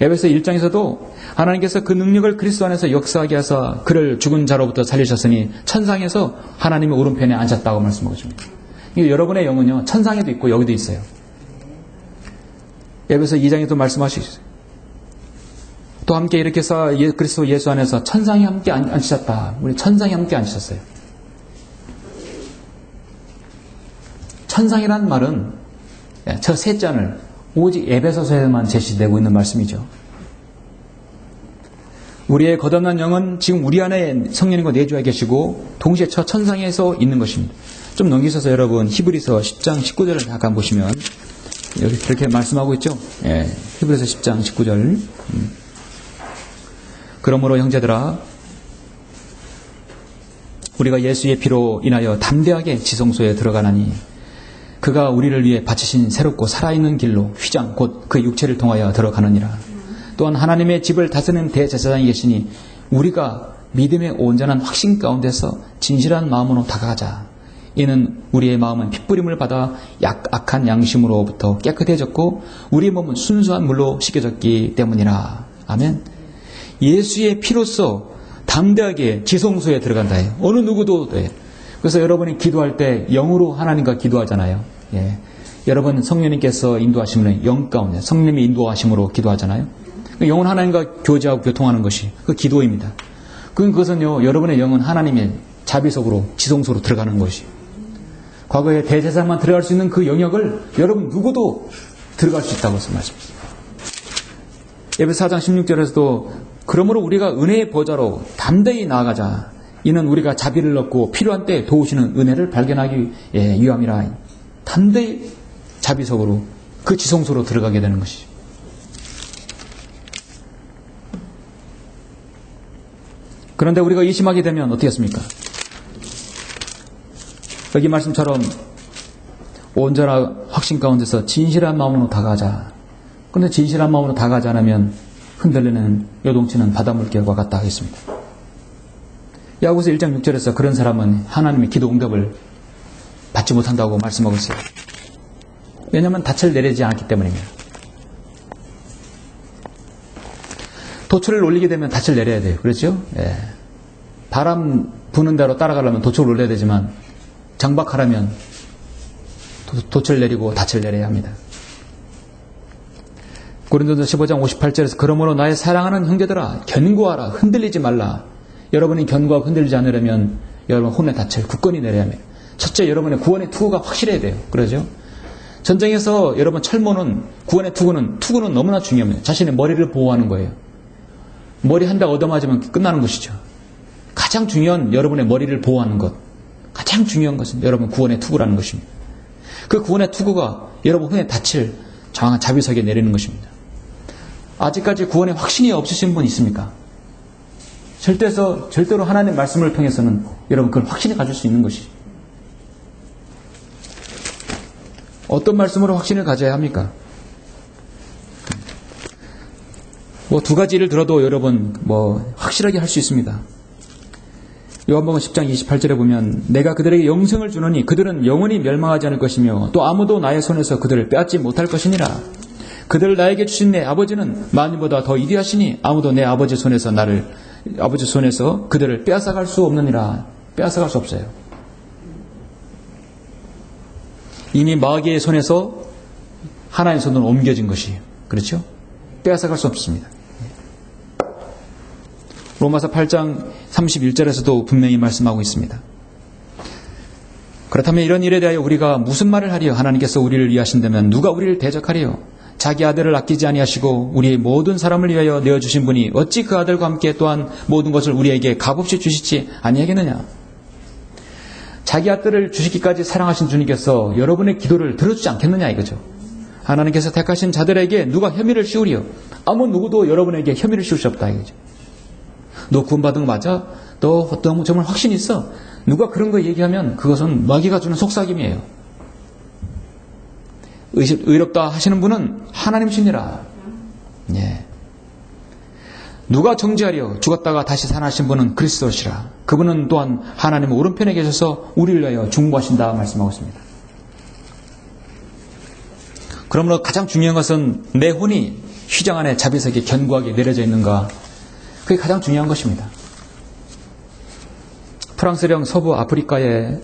에베소 1장에서도 하나님께서 그 능력을 그리스도 안에서 역사하게 하사 그를 죽은 자로부터 살리셨으니 천상에서 하나님의 오른편에 앉았다고 말씀하고 있습니다. 여러분의 영은요 천상에도 있고 여기도 있어요. 에베소 2장에도 말씀하시죠. 또 함께 이렇게 해서 그리스도 예수 안에서 천상에 함께 앉으셨다. 우리 천상에 함께 앉으셨어요. 천상이라는 말은 저 세 잔을 오직 에베소서에만 제시되고 있는 말씀이죠. 우리의 거듭난 영은 지금 우리 안에 성령님과 내주하에 계시고 동시에 저 천상에서 있는 것입니다. 좀 넘기셔서 여러분 히브리서 10장 19절을 잠깐 보시면 여기 그렇게 말씀하고 있죠. 히브리서 10장 19절 그러므로 형제들아 우리가 예수의 피로 인하여 담대하게 지성소에 들어가나니 그가 우리를 위해 바치신 새롭고 살아있는 길로 휘장 곧 그 육체를 통하여 들어가느니라. 또한 하나님의 집을 다스리는 대제사장이 계시니 우리가 믿음의 온전한 확신 가운데서 진실한 마음으로 다가가자. 이는 우리의 마음은 핏부림을 받아 악한 양심으로부터 깨끗해졌고 우리 몸은 순수한 물로 씻겨졌기 때문이라. 아멘. 예수의 피로써 담대하게 지성소에 들어간다. 어느 누구도 돼. 그래서 여러분이 기도할 때 영으로 하나님과 기도하잖아요. 여러분 성령님께서 인도하시면 영 가운데 성령님의 인도하심으로 기도하잖아요. 영은 하나님과 교제하고 교통하는 것이 그 기도입니다. 그것은요 여러분의 영은 하나님의 자비속으로 지성소로 들어가는 것이. 과거에 대제사장만 들어갈 수 있는 그 영역을 여러분 누구도 들어갈 수 있다고 말씀하십니다. 에베소 4장 16절에서도 그러므로 우리가 은혜의 보좌로 담대히 나아가자. 이는 우리가 자비를 얻고 필요한 때에 도우시는 은혜를 발견하기 위함이라. 담대히 자비속으로 그 지성소로 들어가게 되는 것이죠. 그런데 우리가 의심하게 되면 어떻게 했습니까? 여기 말씀처럼 온전한 확신 가운데서 진실한 마음으로 다가가자. 그런데 진실한 마음으로 다가가지 않으면 흔들리는 요동치는 바닷물결과 같다 하겠습니다. 야고보서 1장 6절에서 그런 사람은 하나님의 기도 응답을 받지 못한다고 말씀하고 있어요. 왜냐하면 닻을 내리지 않았기 때문입니다. 도초를 올리게 되면 닻을 내려야 돼요. 그렇죠? 바람 부는 대로 따라가려면 도초를 올려야 되지만 정박하려면 도초를 내리고 닻을 내려야 합니다. 고린도서 15장 58절에서 그러므로 나의 사랑하는 형제들아 견고하라 흔들리지 말라. 여러분이 견고하고 흔들리지 않으려면 여러분 혼의 닻을 굳건히 내려야 합니다. 첫째 여러분의 구원의 투구가 확실해야 돼요. 그러죠? 전쟁에서 여러분 철모는 구원의 투구는 너무나 중요합니다. 자신의 머리를 보호하는 거예요. 머리 한 대 얻어맞으면 끝나는 것이죠. 가장 중요한 여러분의 머리를 보호하는 것, 가장 중요한 것은 여러분 구원의 투구라는 것입니다. 그 구원의 투구가 여러분 혼의 닻을 정확한 자비석에 내리는 것입니다. 아직까지 구원의 확신이 없으신 분 있습니까? 절대로 하나님의 말씀을 통해서는 여러분 그걸 확신을 가질 수 있는 것이죠. 어떤 말씀으로 확신을 가져야 합니까? 두 가지를 들어도 여러분 확실하게 할 수 있습니다. 요한복음 10장 28절에 보면 내가 그들에게 영생을 주노니 그들은 영원히 멸망하지 않을 것이며 또 아무도 나의 손에서 그들을 빼앗지 못할 것이니라. 그들을 나에게 주신 내 아버지는 만유보다 더 위대하시니 아무도 내 아버지 손에서 그들을 빼앗아갈 수 없느니라. 빼앗아갈 수 없어요. 이미 마귀의 손에서 하나님의 손으로 옮겨진 것이, 그렇죠? 빼앗아갈 수 없습니다. 로마서 8장 31절에서도 분명히 말씀하고 있습니다. 그렇다면 이런 일에 대하여 우리가 무슨 말을 하리요? 하나님께서 우리를 위하신다면 누가 우리를 대적하리요? 자기 아들을 아끼지 아니하시고 우리의 모든 사람을 위하여 내어주신 분이 어찌 그 아들과 함께 또한 모든 것을 우리에게 값없이 주시지 아니하겠느냐? 자기 아들을 주시기까지 사랑하신 주님께서 여러분의 기도를 들어주지 않겠느냐 이거죠. 하나님께서 택하신 자들에게 누가 혐의를 씌우리요? 아무 누구도 여러분에게 혐의를 씌울 수 없다 이거죠. 너 구원받은 거 맞아? 너 정말 확신 있어? 누가 그런 거 얘기하면 그것은 마귀가 주는 속삭임이에요. 의롭다 하시는 분은 하나님이시니라. 예. 누가 정죄하려? 죽었다가 다시 살아나신 분은 그리스도시라. 그분은 또한 하나님의 오른편에 계셔서 우리를 위하여 중보하신다 말씀하고 있습니다. 그러므로 가장 중요한 것은 내 혼이 휘장 안에 자비석에 견고하게 내려져 있는가, 그게 가장 중요한 것입니다. 프랑스령 서부 아프리카의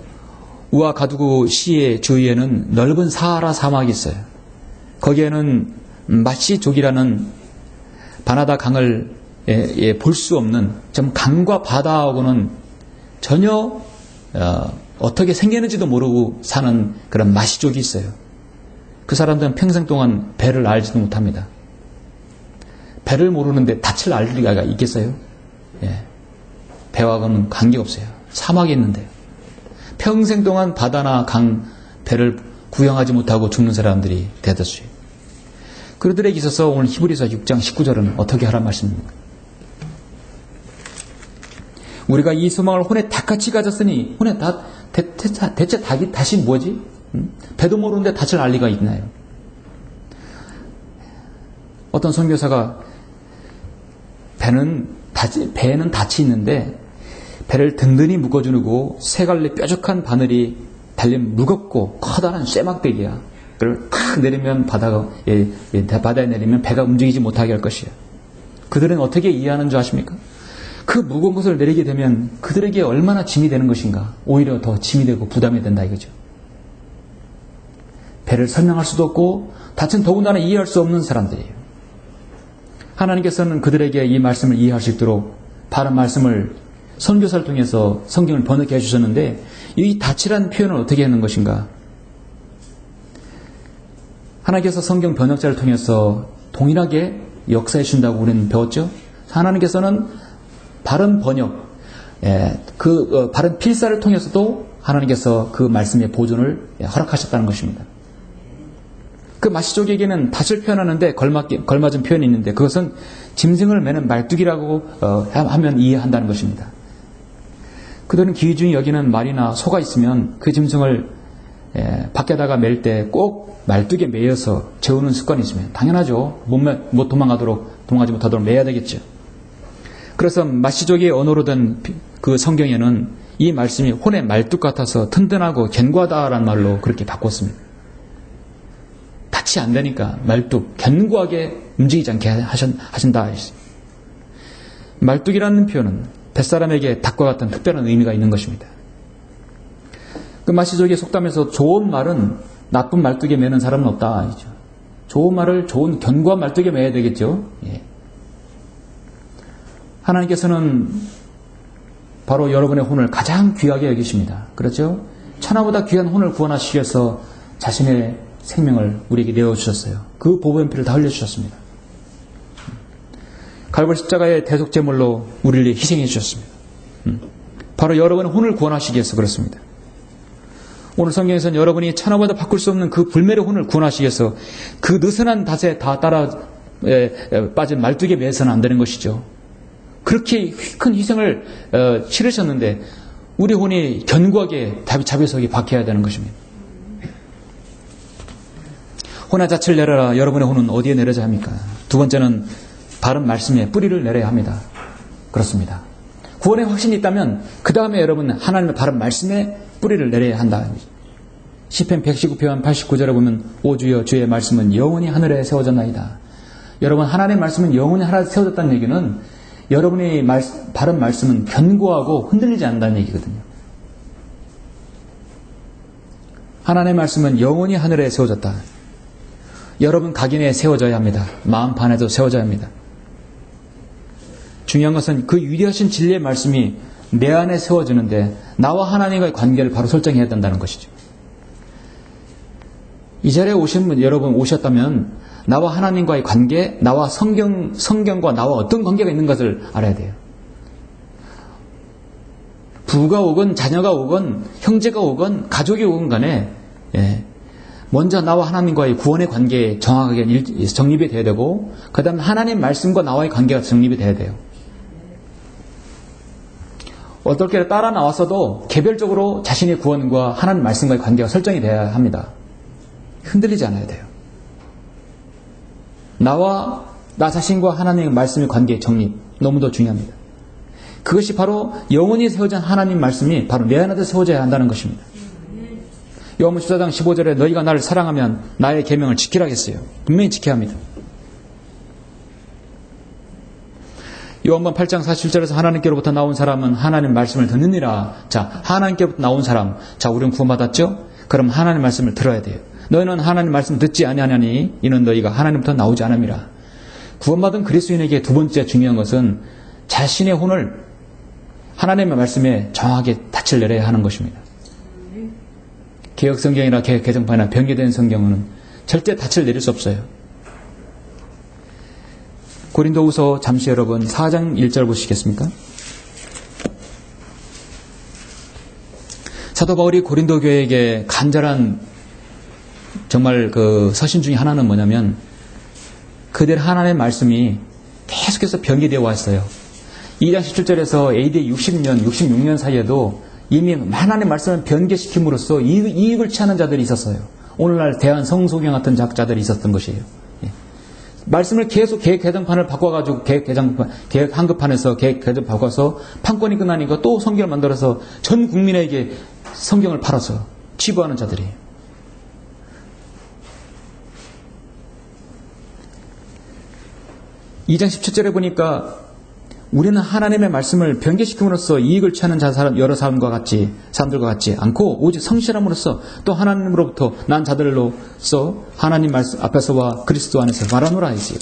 우아가두구 시의 주위에는 넓은 사하라 사막이 있어요. 거기에는 마시족이라는 바나다 강을 볼 수 없는, 좀 강과 바다하고는 전혀 어떻게 생겼는지도 모르고 사는 그런 마시족이 있어요. 그 사람들은 평생 동안 배를 알지도 못합니다. 배를 모르는데 닻을 알 리가 있겠어요? 예. 배와는 관계없어요. 사막에 있는데요. 평생 동안 바다나 강, 배를 구경하지 못하고 죽는 사람들이 대다수예요. 그들에게 있어서 오늘 히브리서 6장 19절은 어떻게 하란 말씀입니까? 우리가 이 소망을 혼에 닭같이 가졌으니, 혼에 대체 닭이 뭐지? 배도 모르는데 닻을 알 리가 있나요? 어떤 선교사가 배에는 닻이 있는데 배를 든든히 묶어주고 세 갈래 뾰족한 바늘이 달린 무겁고 커다란 쇠막대기야. 그걸 탁 내리면 바다에 내리면 배가 움직이지 못하게 할 것이야. 그들은 어떻게 이해하는 줄 아십니까? 그 무거운 것을 내리게 되면 그들에게 얼마나 짐이 되는 것인가. 오히려 더 짐이 되고 부담이 된다 이거죠. 배를 설명할 수도 없고 닻은 더군다나 이해할 수 없는 사람들이에요. 하나님께서는 그들에게 이 말씀을 이해할 수 있도록 바른 말씀을 선교사를 통해서 성경을 번역해 해주셨는데, 이 닻이라는 표현을 어떻게 하는 것인가? 하나님께서 성경 번역자를 통해서 동일하게 역사해 주신다고 우리는 배웠죠? 하나님께서는 바른 번역, 바른 필사를 통해서도 하나님께서 그 말씀의 보존을 허락하셨다는 것입니다. 그 마시족에게는 닻을 표현하는데 걸맞은 표현이 있는데, 그것은 짐승을 매는 말뚝이라고 하면 이해한다는 것입니다. 그들은 귀중히 여기는 말이나 소가 있으면 그 짐승을 밖에다가 맬 때 꼭 말뚝에 매여서 재우는 습관이 있으면 당연하죠. 못 도망가지 못하도록 매야 되겠죠. 그래서 마시족의 언어로 된 그 성경에는 이 말씀이 혼의 말뚝 같아서 튼튼하고 견고하다라는 말로 그렇게 바꿨습니다. 닻이 안 되니까 말뚝, 견고하게 움직이지 않게 하신다. 말뚝이라는 표현은 뱃사람에게 닭과 같은 특별한 의미가 있는 것입니다. 그 마시족의 속담에서 좋은 말은 나쁜 말뚝에 매는 사람은 없다. 좋은 말을 좋은 견고한 말뚝에 매야 되겠죠. 예. 하나님께서는 바로 여러분의 혼을 가장 귀하게 여기십니다. 그렇죠? 천하보다 귀한 혼을 구원하시기 위해서 자신의 생명을 우리에게 내어주셨어요. 그 보배의 피를 다 흘려주셨습니다. 갈보리 십자가의 대속제물로 우리를 위해 희생해 주셨습니다. 바로 여러분의 혼을 구원하시기 위해서 그렇습니다. 오늘 성경에서는 여러분이 천하보다 바꿀 수 없는 그 불멸의 혼을 구원하시기 위해서 그 느슨한 닷에 다 따라 빠진 말뚝에 매서는 안 되는 것이죠. 그렇게 큰 희생을 치르셨는데 우리 혼이 견고하게 자비석에 박혀야 되는 것입니다. 혼의 닻을 내려라. 여러분의 혼은 어디에 내려야 합니까? 두 번째는 바른 말씀에 뿌리를 내려야 합니다. 그렇습니다. 구원의 확신이 있다면 그 다음에 여러분은 하나님의 바른 말씀에 뿌리를 내려야 한다. 시편 119편 89절에 보면 오 주여 주의 말씀은 영원히 하늘에 세워졌나이다. 여러분, 하나님의 말씀은 영원히 하늘에 세워졌다는 얘기는 여러분의 바른 말씀은 견고하고 흔들리지 않는다는 얘기거든요. 하나님의 말씀은 영원히 하늘에 세워졌다. 여러분 각인에 세워져야 합니다. 마음판에도 세워져야 합니다. 중요한 것은 그 위대하신 진리의 말씀이 내 안에 세워지는데 나와 하나님과의 관계를 바로 설정해야 된다는 것이죠. 이 자리에 오신 분, 여러분 오셨다면 나와 하나님과의 관계, 나와 성경과 나와 어떤 관계가 있는 것을 알아야 돼요. 부가 오건 자녀가 오건 형제가 오건 가족이 오건 간에 먼저 나와 하나님과의 구원의 관계에 정확하게 정립이 돼야 되고 그 다음에 하나님 말씀과 나와의 관계가 정립이 돼야 돼요. 어떻게 따라 나왔어도 개별적으로 자신의 구원과 하나님 말씀과의 관계가 설정이 돼야 합니다. 흔들리지 않아야 돼요. 나 자신과 하나님의 말씀의 관계의 정립 너무도 중요합니다. 그것이 바로 영원히 세워진 하나님 말씀이 바로 내 안에도 세워져야 한다는 것입니다. 요한복음 14장 15절에 너희가 나를 사랑하면 나의 계명을 지키라 했어요. 분명히 지켜야 합니다. 요한복음 8장 47절에서 하나님께로부터 나온 사람은 하나님 말씀을 듣느니라. 자, 하나님께로부터 나온 사람. 자, 우리는 구원받았죠? 그럼 하나님 말씀을 들어야 돼요. 너희는 하나님 말씀을 듣지 아니하냐니 이는 너희가 하나님부터 나오지 않음이라. 구원받은 그리스도인에게 두 번째 중요한 것은 자신의 혼을 하나님의 말씀에 정확하게 닻을 내려야 하는 것입니다. 개혁성경이나 개정판이나 변개된 성경은 절대 닻을 내릴 수 없어요. 고린도후서 잠시 여러분 4장 1절 보시겠습니까? 사도 바울이 고린도 교회에게 간절한 정말 그 서신 중에 하나는 뭐냐면 그들 하나님의 말씀이 계속해서 변개되어 왔어요. 2장 17절에서 AD 60년, 66년 사이에도 이미 하나님의 말씀을 변개시킴으로써 이익을 취하는 자들이 있었어요. 오늘날 대한 성소경 같은 작자들이 있었던 것이에요. 말씀을 계속 개혁 개정판을 바꿔가지고 개혁 한급판에서 개혁 개정 바꿔서 판권이 끝나니까 또 성경을 만들어서 전 국민에게 성경을 팔아서 치부하는 자들이에요. (2장 17절에) 보니까 우리는 하나님의 말씀을 변개시킴으로써 이익을 취하는 여러 사람들과 같지 않고 오직 성실함으로써 또 하나님으로부터 난 자들로서 하나님 말씀 앞에서와 그리스도 안에서 말하노라 했어요.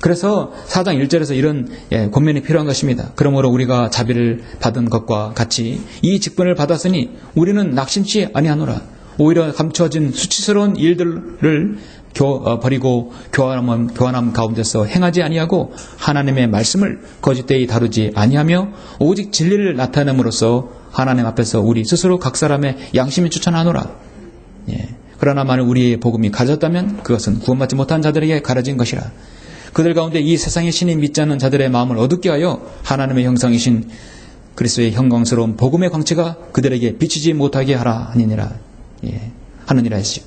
그래서 4장 1절에서 이런 권면이 필요한 것입니다. 그러므로 우리가 자비를 받은 것과 같이 이 직분을 받았으니 우리는 낙심치 아니하노라. 오히려 감추어진 수치스러운 일들을 버리고 교환함 가운데서 행하지 아니하고 하나님의 말씀을 거짓되이 다루지 아니하며 오직 진리를 나타냄으로써 하나님 앞에서 우리 스스로 각 사람의 양심이 추천하노라. 그러나 만일 우리의 복음이 가졌다면 그것은 구원받지 못한 자들에게 가려진 것이라. 그들 가운데 이 세상의 신이 믿지 않는 자들의 마음을 어둡게 하여 하나님의 형상이신 그리스도의 영광스러운 복음의 광채가 그들에게 비치지 못하게 하라 하느니라 했어요.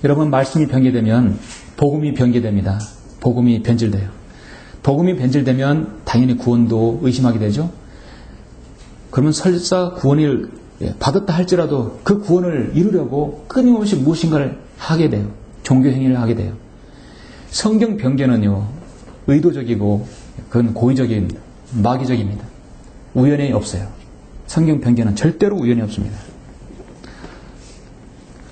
여러분, 말씀이 변개되면 복음이 변개됩니다. 복음이 변질돼요. 복음이 변질되면 당연히 구원도 의심하게 되죠. 그러면 설사 구원을 받았다 할지라도 그 구원을 이루려고 끊임없이 무엇인가를 하게 돼요. 종교 행위를 하게 돼요. 성경 변개는요, 의도적이고 그건 고의적인 마귀적입니다. 우연이 없어요. 성경 변개는 절대로 우연이 없습니다.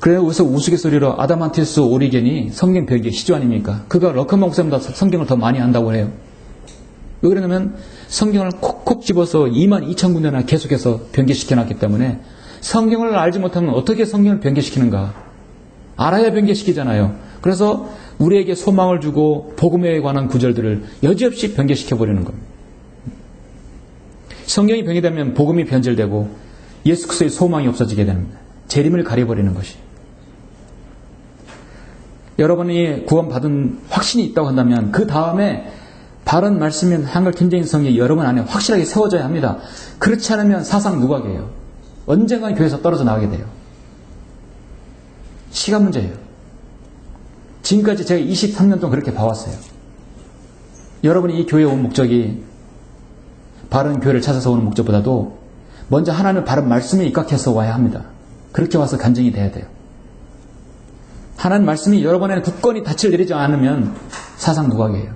그래서 우스갯소리로 아다만티스 오리겐이 성경 변개 시조 아닙니까? 그가 러커먼 목사님보다 성경을 더 많이 한다고 해요. 왜 그러냐면 성경을 콕콕 집어서 22,000군데나 계속해서 변개시켜놨기 때문에 성경을 알지 못하면 어떻게 성경을 변개시키는가? 알아야 변개시키잖아요. 그래서 우리에게 소망을 주고 복음에 관한 구절들을 여지없이 변개시켜버리는 겁니다. 성경이 변개되면 복음이 변질되고 예수 그리스도의 소망이 없어지게 됩니다. 재림을 가려버리는 것이. 여러분이 구원받은 확신이 있다고 한다면 그 다음에 바른 말씀인 한글 김정인성이 여러분 안에 확실하게 세워져야 합니다. 그렇지 않으면 사상 누각이에요. 언젠가 교회에서 떨어져 나가게 돼요. 시간 문제예요. 지금까지 제가 23년 동안 그렇게 봐왔어요. 여러분이 이 교회에 온 목적이 바른 교회를 찾아서 오는 목적보다도 먼저 하나님의 바른 말씀에 입각해서 와야 합니다. 그렇게 와서 간증이 돼야 돼요. 하나님 말씀이 여러분에게 굳건히 닻을 내리지 않으면 사상 누각이에요.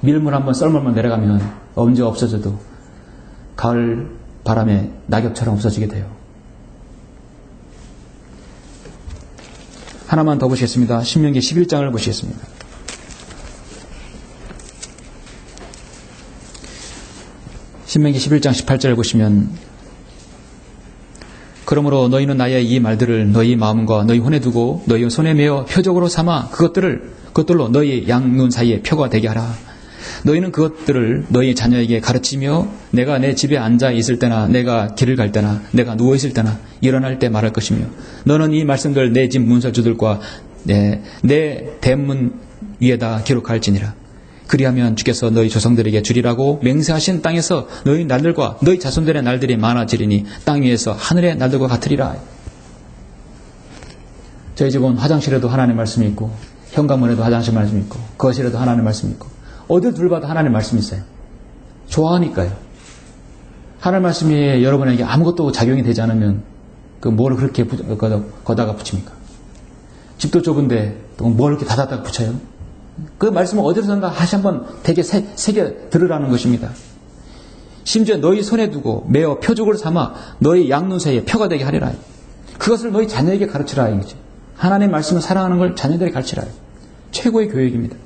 밀물 한번 썰물만 내려가면 언제 없어져도 가을 바람에 낙엽처럼 없어지게 돼요. 하나만 더 보시겠습니다. 신명기 11장을 보시겠습니다. 신명기 11장 18절을 보시면 그러므로 너희는 나의 이 말들을 너희 마음과 너희 혼에 두고 너희 손에 메어 표적으로 삼아 그것들로 너희 양눈 사이에 표가 되게 하라. 너희는 그것들을 너희 자녀에게 가르치며 내가 내 집에 앉아 있을 때나 내가 길을 갈 때나 내가 누워 있을 때나 일어날 때 말할 것이며 너는 이 말씀들 내 집 문설주들과 내 대문 위에다 기록할지니라. 그리하면 주께서 너희 조상들에게 주리라고 맹세하신 땅에서 너희 날들과 너희 자손들의 날들이 많아지리니 땅 위에서 하늘의 날들과 같으리라. 저희 집은 화장실에도 하나님의 말씀이 있고 현관문에도 화장실 말씀이 있고 거실에도 하나님의 말씀이 있고 어딜 둘러봐도 하나님의 말씀이 있어요. 좋아하니까요. 하나님의 말씀이 여러분에게 아무것도 작용이 되지 않으면 뭘 그렇게 거다가 붙입니까? 집도 좁은데 뭘 이렇게 닫았다가 붙여요? 그 말씀을 어디서든가 다시 한번 되게 새겨 들으라는 것입니다. 심지어 너희 손에 두고 메어 표적을 삼아 너희 양눈 사이에 표가 되게 하리라. 그것을 너희 자녀에게 가르치라. 이거죠. 하나님의 말씀을 사랑하는 걸 자녀들에게 가르치라. 최고의 교육입니다.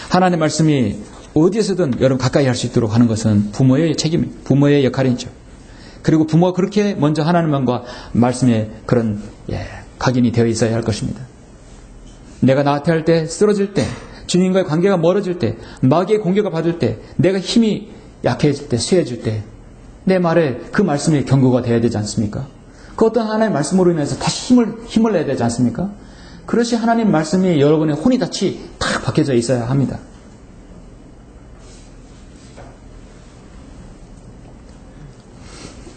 하나님의 말씀이 어디에서든 여러분 가까이 할 수 있도록 하는 것은 부모의 책임입니다. 부모의 역할이죠. 그리고 부모가 그렇게 먼저 하나님과 말씀에 그런 각인이 되어 있어야 할 것입니다. 내가 나태할 때, 쓰러질 때, 주님과의 관계가 멀어질 때, 마귀의 공격을 받을 때, 내가 힘이 약해질 때, 쇠해질 때 내 말에 그 말씀이 경고가 되어야 되지 않습니까? 그 어떤 하나님의 말씀으로 인해서 다시 힘을 내야 되지 않습니까? 그것이 하나님 말씀이 여러분의 혼이 닿이 딱 박혀져 있어야 합니다.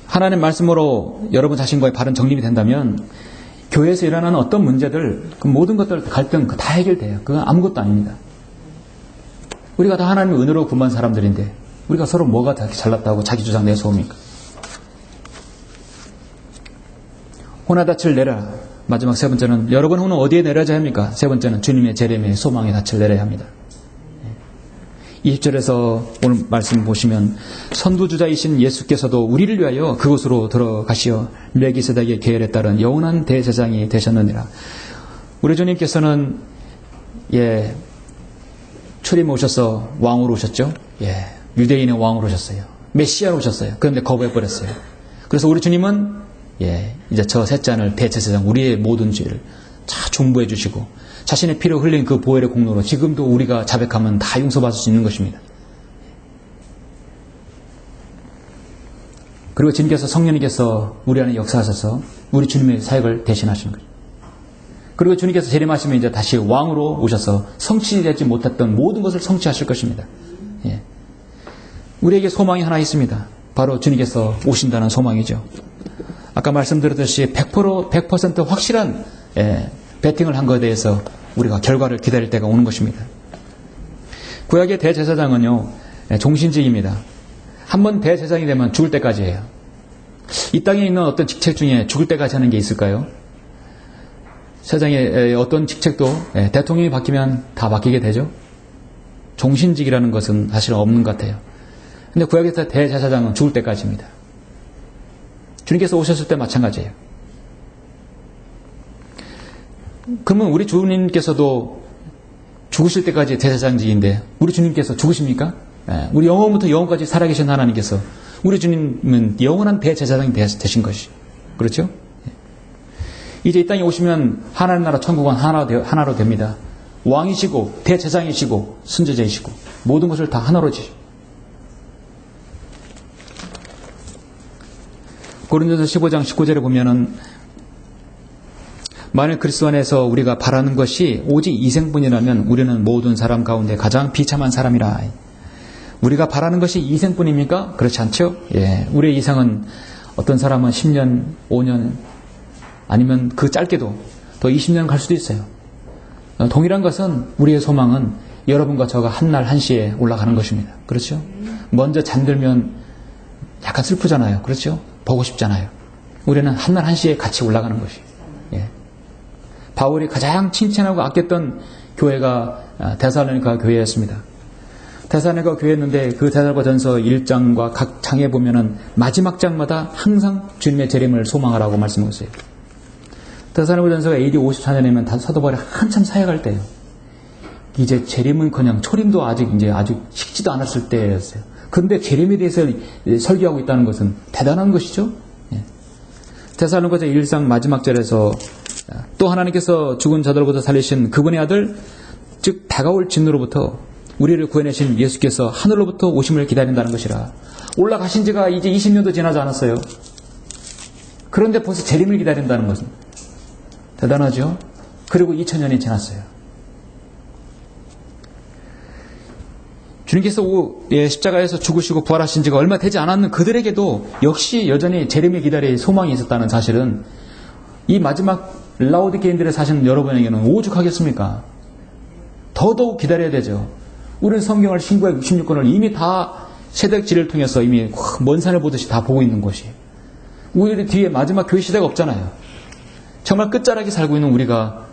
하나님 말씀으로 여러분 자신과의 바른 정립이 된다면 교회에서 일어나는 어떤 문제들, 그 모든 것들, 갈등 다 해결돼요. 그건 아무것도 아닙니다. 우리가 다 하나님의 은혜로 구만 사람들인데 우리가 서로 뭐가 다 잘났다고 자기 주장 내세웁니까? 혼의 닻을 내라. 마지막 세 번째는 여러분 혼은 어디에 내려야 합니까? 세 번째는 주님의 재림의 소망의 닻을 내려야 합니다. 20절에서 오늘 말씀 보시면 선두주자이신 예수께서도 우리를 위하여 그곳으로 들어가시어 멜기세덱의 계율에 따른 영원한 대제사장이 되셨느니라. 우리 주님께서는 출임 오셔서 왕으로 오셨죠. 유대인의 왕으로 오셨어요. 메시아로 오셨어요. 그런데 거부해버렸어요. 그래서 우리 주님은 이제 저 셋째 하늘 대제사장 우리의 모든 죄를 다 중보해 주시고 자신의 피를 흘린 그 보혈의 공로로 지금도 우리가 자백하면 다 용서받을 수 있는 것입니다. 그리고 주님께서 성령님께서 우리 안에 역사하셔서 우리 주님의 사역을 대신하시는 거예요. 그리고 주님께서 재림하시면 이제 다시 왕으로 오셔서 성취되지 못했던 모든 것을 성취하실 것입니다. 우리에게 소망이 하나 있습니다. 바로 주님께서 오신다는 소망이죠. 아까 말씀드렸듯이 100% 확실한 배팅을 한 것에 대해서 우리가 결과를 기다릴 때가 오는 것입니다. 구약의 대제사장은요, 종신직입니다. 한번 대제사장이 되면 죽을 때까지예요. 이 땅에 있는 어떤 직책 중에 죽을 때까지 하는 게 있을까요? 세상에 어떤 직책도 대통령이 바뀌면 다 바뀌게 되죠. 종신직이라는 것은 사실 없는 것 같아요. 근데 구약에서 대제사장은 죽을 때까지입니다. 주님께서 오셨을 때 마찬가지예요. 그러면 우리 주님께서도 죽으실 때까지 대제사장직인데 우리 주님께서 죽으십니까? 우리 영원부터 영원까지 살아계신 하나님께서 우리 주님은 영원한 대제사장이 되신 것이 그렇죠? 이제 이 땅에 오시면 하나님 나라 천국은 하나로 됩니다. 왕이시고 대제사장이시고 순죄자이시고 모든 것을 다 하나로 지시고 고린도서 15장 19절에 보면은 만일 그리스도 안에서 우리가 바라는 것이 오직 이생뿐이라면 우리는 모든 사람 가운데 가장 비참한 사람이라. 우리가 바라는 것이 이생뿐입니까? 그렇지 않죠? 우리의 이상은 어떤 사람은 10년, 5년 아니면 그 짧게도 더 20년 갈 수도 있어요. 동일한 것은 우리의 소망은 여러분과 저가 한날 한시에 올라가는 것입니다. 그렇죠? 먼저 잠들면 약간 슬프잖아요. 그렇죠? 보고 싶잖아요. 우리는 한날 한시에 같이 올라가는 것이에요. 바울이 가장 칭찬하고 아꼈던 교회가 데살로니가 교회였습니다. 데살로니가 교회였는데 그 데살로니가전서 1장과 각 장에 보면은 마지막 장마다 항상 주님의 재림을 소망하라고 말씀하고 있어요. 데살로니가전서가 AD 54년이면 사도 바울이 한참 사역할 때예요. 이제 재림은커녕 초림도 아직 식지도 않았을 때였어요. 그런데 재림에 대해서 설교하고 있다는 것은 대단한 것이죠. 데살로니가서 1장 마지막 절에서 또 하나님께서 죽은 자들보다 살리신 그분의 아들 즉 다가올 진노로부터 우리를 구해내신 예수께서 하늘로부터 오심을 기다린다는 것이라. 올라가신 지가 이제 20년도 지나지 않았어요. 그런데 벌써 재림을 기다린다는 것은 대단하죠. 그리고 2000년이 지났어요. 주님께서 십자가에서 죽으시고 부활하신 지가 얼마 되지 않았는 그들에게도 역시 여전히 재림을 기다릴 소망이 있었다는 사실은 이 마지막 라오디게인들에 사시는 여러분에게는 오죽하겠습니까? 더더욱 기다려야 되죠. 우리는 성경을 신구약 66권을 이미 다 세대지를 통해서 이미 먼 산을 보듯이 다 보고 있는 것이. 우리 뒤에 마지막 교회 시대가 없잖아요. 정말 끝자락에 살고 있는 우리가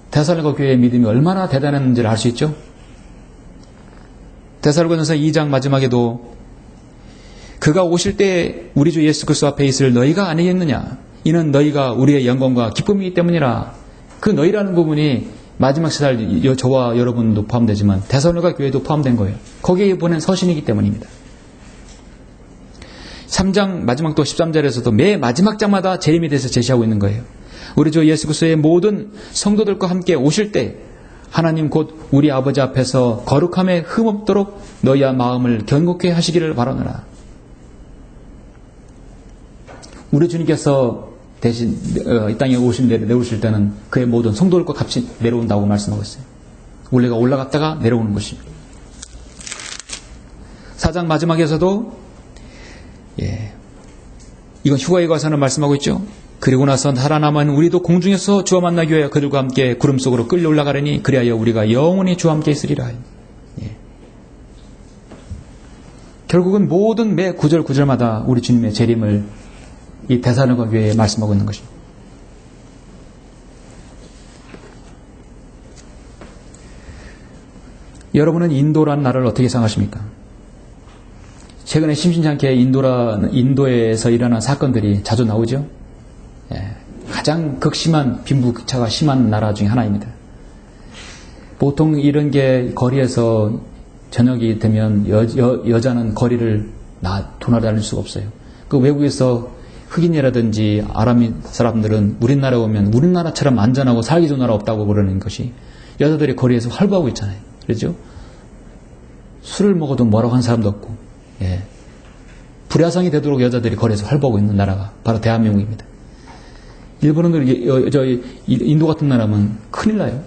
데살로니가 교회의 믿음이 얼마나 대단했는지를 알 수 있죠. 데살로니가전서 2장 마지막에도 그가 오실 때 우리 주 예수 그리스도 앞에 있을 너희가 아니겠느냐. 이는 너희가 우리의 영광과 기쁨이기 때문이라. 그 너희라는 부분이 마지막 시달 저와 여러분도 포함되지만 데살로니가 교회도 포함된 거예요. 거기에 보낸 서신이기 때문입니다. 3장 마지막 또 13절에서도 매 마지막 장마다 재림에 대해서 제시하고 있는 거예요. 우리 주 예수 그리스도의 모든 성도들과 함께 오실 때 하나님 곧 우리 아버지 앞에서 거룩함에 흠없도록 너희의 마음을 견고케 하시기를 바라노라. 우리 주님께서 대신 이 땅에 내려오실 때는 그의 모든 성도들과 같이 내려온다고 말씀하고 있어요. 우리가 올라갔다가 내려오는 것입니다. 4장 마지막에서도 이건 휴거에 관해서는 말씀하고 있죠. 그리고 나서 살아남은 우리도 공중에서 주와 만나기 위하여 그들과 함께 구름 속으로 끌려 올라가려니 그리하여 우리가 영원히 주와 함께 있으리라. 결국은 모든 매 구절마다 우리 주님의 재림을 이 데살로니가 교회에 말씀하고 있는 것입니다. 여러분은 인도란 나라를 어떻게 생각하십니까? 최근에 심심찮게 인도에서 일어난 사건들이 자주 나오죠. 가장 극심한 빈부격차가 심한 나라 중에 하나입니다. 보통 이런 게 거리에서 저녁이 되면 여자는 거리를 도나다닐 수가 없어요. 그 외국에서 흑인이라든지 아랍 사람들은 우리나라에 오면 우리나라처럼 안전하고 살기 좋은 나라 없다고 그러는 것이 여자들이 거리에서 활보하고 있잖아요. 그렇죠? 술을 먹어도 뭐라고 하는 사람도 없고 불야성이 되도록 여자들이 거리에서 활보하고 있는 나라가 바로 대한민국입니다. 일본은 인도 같은 나라면 큰일 나요.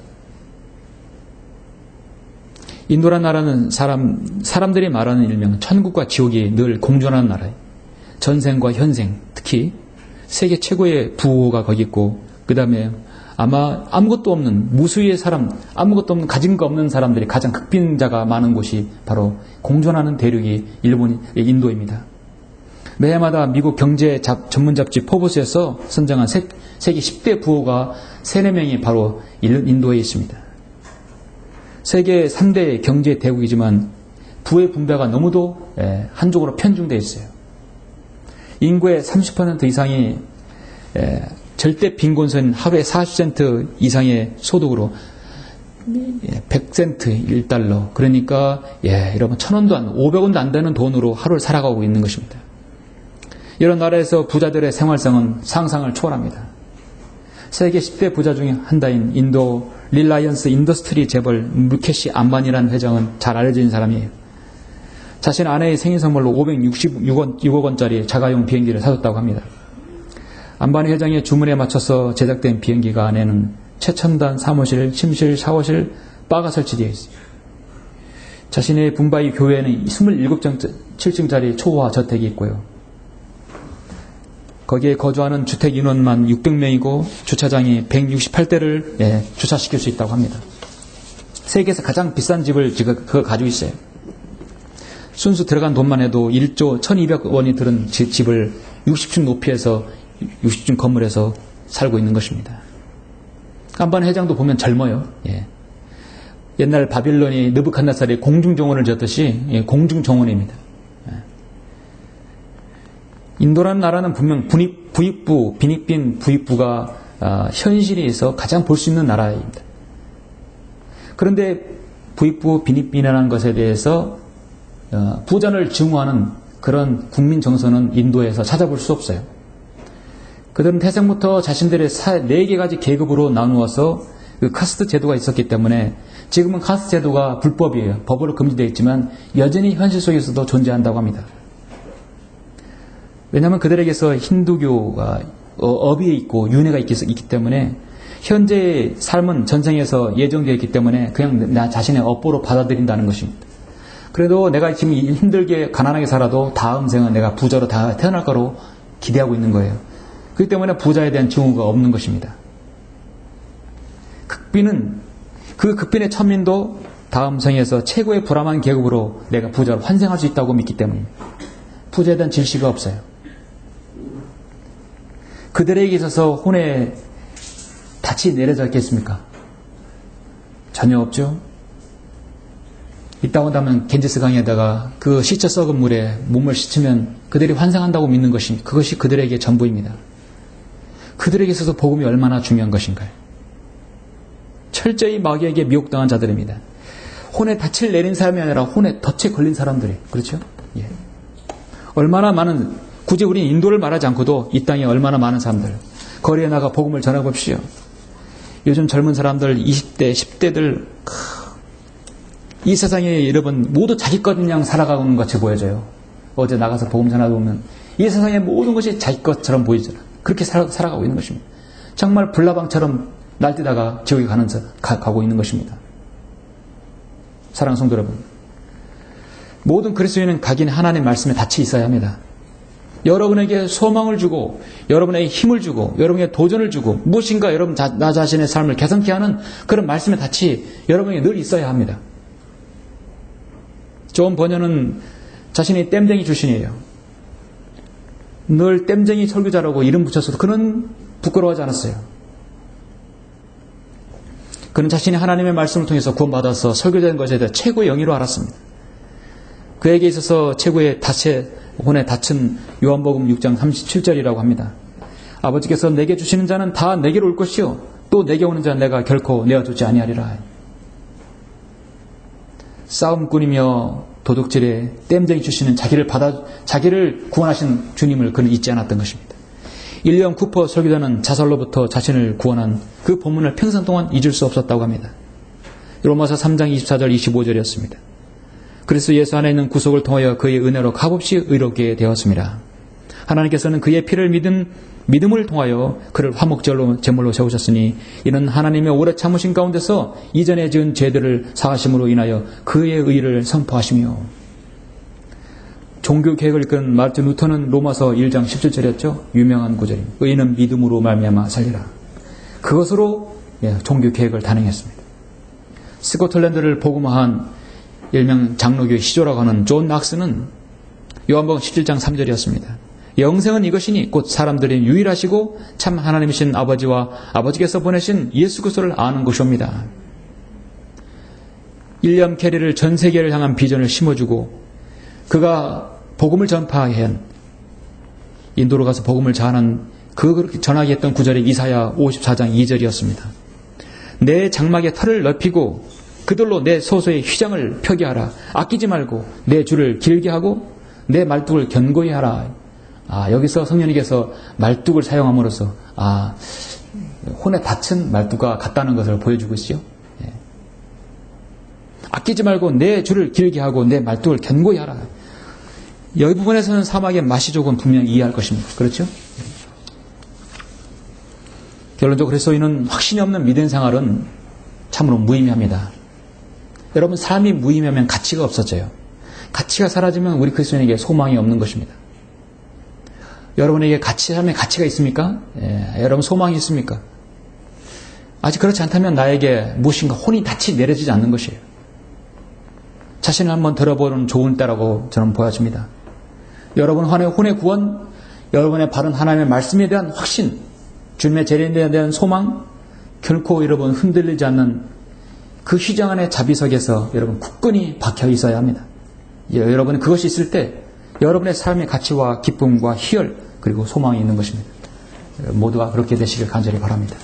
인도란 나라는 사람들이 말하는 일명 천국과 지옥이 늘 공존하는 나라예요. 전생과 현생, 특히 세계 최고의 부호가 거기 있고 그 다음에 아마 아무것도 없는 무수의 사람, 아무것도 없는 가진 거 없는 사람들이 가장 극빈자가 많은 곳이 바로 공존하는 대륙이 인도입니다. 매해마다 미국 경제 전문 잡지 포브스에서 선정한 세계 10대 부호가 3, 4명이 바로 인도에 있습니다. 세계 3대 경제 대국이지만 부의 분배가 너무도 한쪽으로 편중되어 있어요. 인구의 30% 이상이 절대 빈곤선 하루에 40센트 이상의 소득으로 100센트 1달러 그러니까 여러분 1000원도 500원도 안 되는 돈으로 하루를 살아가고 있는 것입니다. 이런 나라에서 부자들의 생활성은 상상을 초월합니다. 세계 10대 부자 중에 한 다인 인도 릴라이언스 인더스트리 재벌 무케시 암바니라는 회장은 잘 알려진 사람이에요. 자신 아내의 생일 선물로 566억 원짜리 자가용 비행기를 사줬다고 합니다. 암바니 회장의 주문에 맞춰서 제작된 비행기가 안에는 최첨단 사무실, 침실, 샤워실, 바가 설치되어 있어요. 자신의 붐바이 교회에는 27층짜리 초호화 저택이 있고요. 거기에 거주하는 주택 인원만 600명이고 주차장이 168대를 주차시킬 수 있다고 합니다. 세계에서 가장 비싼 집을 지금 가지고 있어요. 순수 들어간 돈만 해도 1조 1200원이 들은 집을 60층 높이에서 60층 건물에서 살고 있는 것입니다. 암바니 회장도 보면 젊어요. 옛날 바빌론이 느부갓네살이 공중정원을 지었듯이 공중정원입니다. 인도라는 나라는 분명 부익부, 빈익빈 부익부가 현실에서 가장 볼 수 있는 나라입니다. 그런데 부익부, 빈익빈이라는 것에 대해서 부전을 증오하는 그런 국민 정서는 인도에서 찾아볼 수 없어요. 그들은 태생부터 자신들의 4가지 계급으로 나누어서 그 카스트 제도가 있었기 때문에 지금은 카스트 제도가 불법이에요. 법으로 금지되어 있지만 여전히 현실 속에서도 존재한다고 합니다. 왜냐하면 그들에게서 힌두교가 업이 있고 윤회가 있기 때문에 현재의 삶은 전생에서 예정되어 있기 때문에 그냥 나 자신의 업보로 받아들인다는 것입니다. 그래도 내가 지금 힘들게 가난하게 살아도 다음 생은 내가 부자로 다 태어날 거로 기대하고 있는 거예요. 그렇기 때문에 부자에 대한 증오가 없는 것입니다. 그 극빈의 천민도 다음 생에서 최고의 불암한 계급으로 내가 부자로 환생할 수 있다고 믿기 때문입니다. 부자에 대한 질시가 없어요. 그들에게 있어서 혼에 닻이 내려져 있겠습니까? 전혀 없죠. 있다고 한다면 겐지스 강에다가 그 씻어 썩은 물에 몸을 씻으면 그들이 환생한다고 믿는 것이 그것이 그들에게 전부입니다. 그들에게 있어서 복음이 얼마나 중요한 것인가요? 철저히 마귀에게 미혹당한 자들입니다. 혼에 닻을 내린 사람이 아니라 혼에 덫에 걸린 사람들이 그렇죠? 예. 얼마나 많은 굳이 우리는 인도를 말하지 않고도 이 땅에 얼마나 많은 사람들 거리에 나가 복음을 전해봅시오. 요즘 젊은 사람들 20대, 10대들 이 세상에 여러분 모두 자기 것냥 살아가는 것 같이 보여져요. 어제 나가서 복음 전하다 보면 이 세상의 모든 것이 자기 것처럼 보이잖아. 그렇게 살아가고 있는 것입니다. 정말 불나방처럼 날뛰다가 지옥에 가고 있는 것입니다. 사랑하는 성도 여러분, 모든 그리스도인은 각인 하나님의 말씀에 닻이 있어야 합니다. 여러분에게 소망을 주고 여러분에게 힘을 주고 여러분에게 도전을 주고 무엇인가 여러분 나 자신의 삶을 개선케 하는 그런 말씀의 닻이 여러분에게 늘 있어야 합니다. 존 버녀는 자신이 땜쟁이 출신이에요. 늘 땜쟁이 설교자라고 이름 붙였어도 그는 부끄러워하지 않았어요. 그는 자신이 하나님의 말씀을 통해서 구원받아서 설교자인 것에 대해 최고의 영예로 알았습니다. 그에게 있어서 최고의 혼에 닻은 요한복음 6장 37절이라고 합니다. 아버지께서 내게 주시는 자는 다 내게로 올 것이요 또 내게 오는 자는 내가 결코 내어두지 아니하리라. 싸움꾼이며 도둑질에 땜쟁이 출신은 자기를 구원하신 주님을 그는 잊지 않았던 것입니다. 일리엄 쿠퍼 설교자는 자살로부터 자신을 구원한 그 본문을 평생 동안 잊을 수 없었다고 합니다. 로마서 3장 24절 25절이었습니다. 그리스도 예수 안에 있는 구속을 통하여 그의 은혜로 값없이 의롭게 되었습니다. 하나님께서는 그의 피를 믿음을 통하여 그를 화목제물로 세우셨으니 이는 하나님의 오래 참으신 가운데서 이전에 지은 죄들을 사하심으로 인하여 그의 의를 선포하시며 종교 개혁을 이끈 마르틴 루터는 로마서 1장 17절이었죠. 유명한 구절입니다. 의인은 믿음으로 말미암아 살리라. 그것으로 종교 개혁을 단행했습니다. 스코틀랜드를 복음화한 일명 장로교의 시조라고 하는 존 낙스는 요한복음 17장 3절이었습니다. 영생은 이것이니 곧 사람들이 유일하시고 참 하나님이신 아버지와 아버지께서 보내신 예수 그리스도를 아는 것이옵니다. 일리엄 캐리를 전 세계를 향한 비전을 심어주고 그가 복음을 전파하게 한 인도로 가서 복음을 전하게 했던 구절이 이사야 54장 2절이었습니다. 내 장막의 털을 넓히고 그들로 내 소소의 휘장을 펴게 하라. 아끼지 말고 내 줄을 길게 하고 내 말뚝을 견고히 하라. 여기서 성령님께서 말뚝을 사용함으로써 혼에 닿은 말뚝과 같다는 것을 보여주고 있죠. 예. 아끼지 말고 내 줄을 길게 하고 내 말뚝을 견고히 하라. 여기 부분에서는 사막의 마시족은 분명히 이해할 것입니다. 그렇죠? 결론적으로 그리스도인은 확신이 없는 믿음 생활은 참으로 무의미합니다. 여러분, 삶이 무의미하면 가치가 없어져요. 가치가 사라지면 우리 그리스도인에게 소망이 없는 것입니다. 여러분에게 삶에 가치가 있습니까? 여러분 소망이 있습니까? 아직 그렇지 않다면 나에게 무엇인가 혼이 닻이 내려지지 않는 것이에요. 자신을 한번 들어보는 좋은 때라고 저는 보여집니다. 여러분 혼의 구원, 여러분의 바른 하나님의 말씀에 대한 확신, 주님의 재림에 대한 소망, 결코 여러분 흔들리지 않는 그 휘장 안의 자비석에서 여러분 굳건히 박혀 있어야 합니다. 여러분은 그것이 있을 때 여러분의 삶의 가치와 기쁨과 희열 그리고 소망이 있는 것입니다. 모두가 그렇게 되시길 간절히 바랍니다.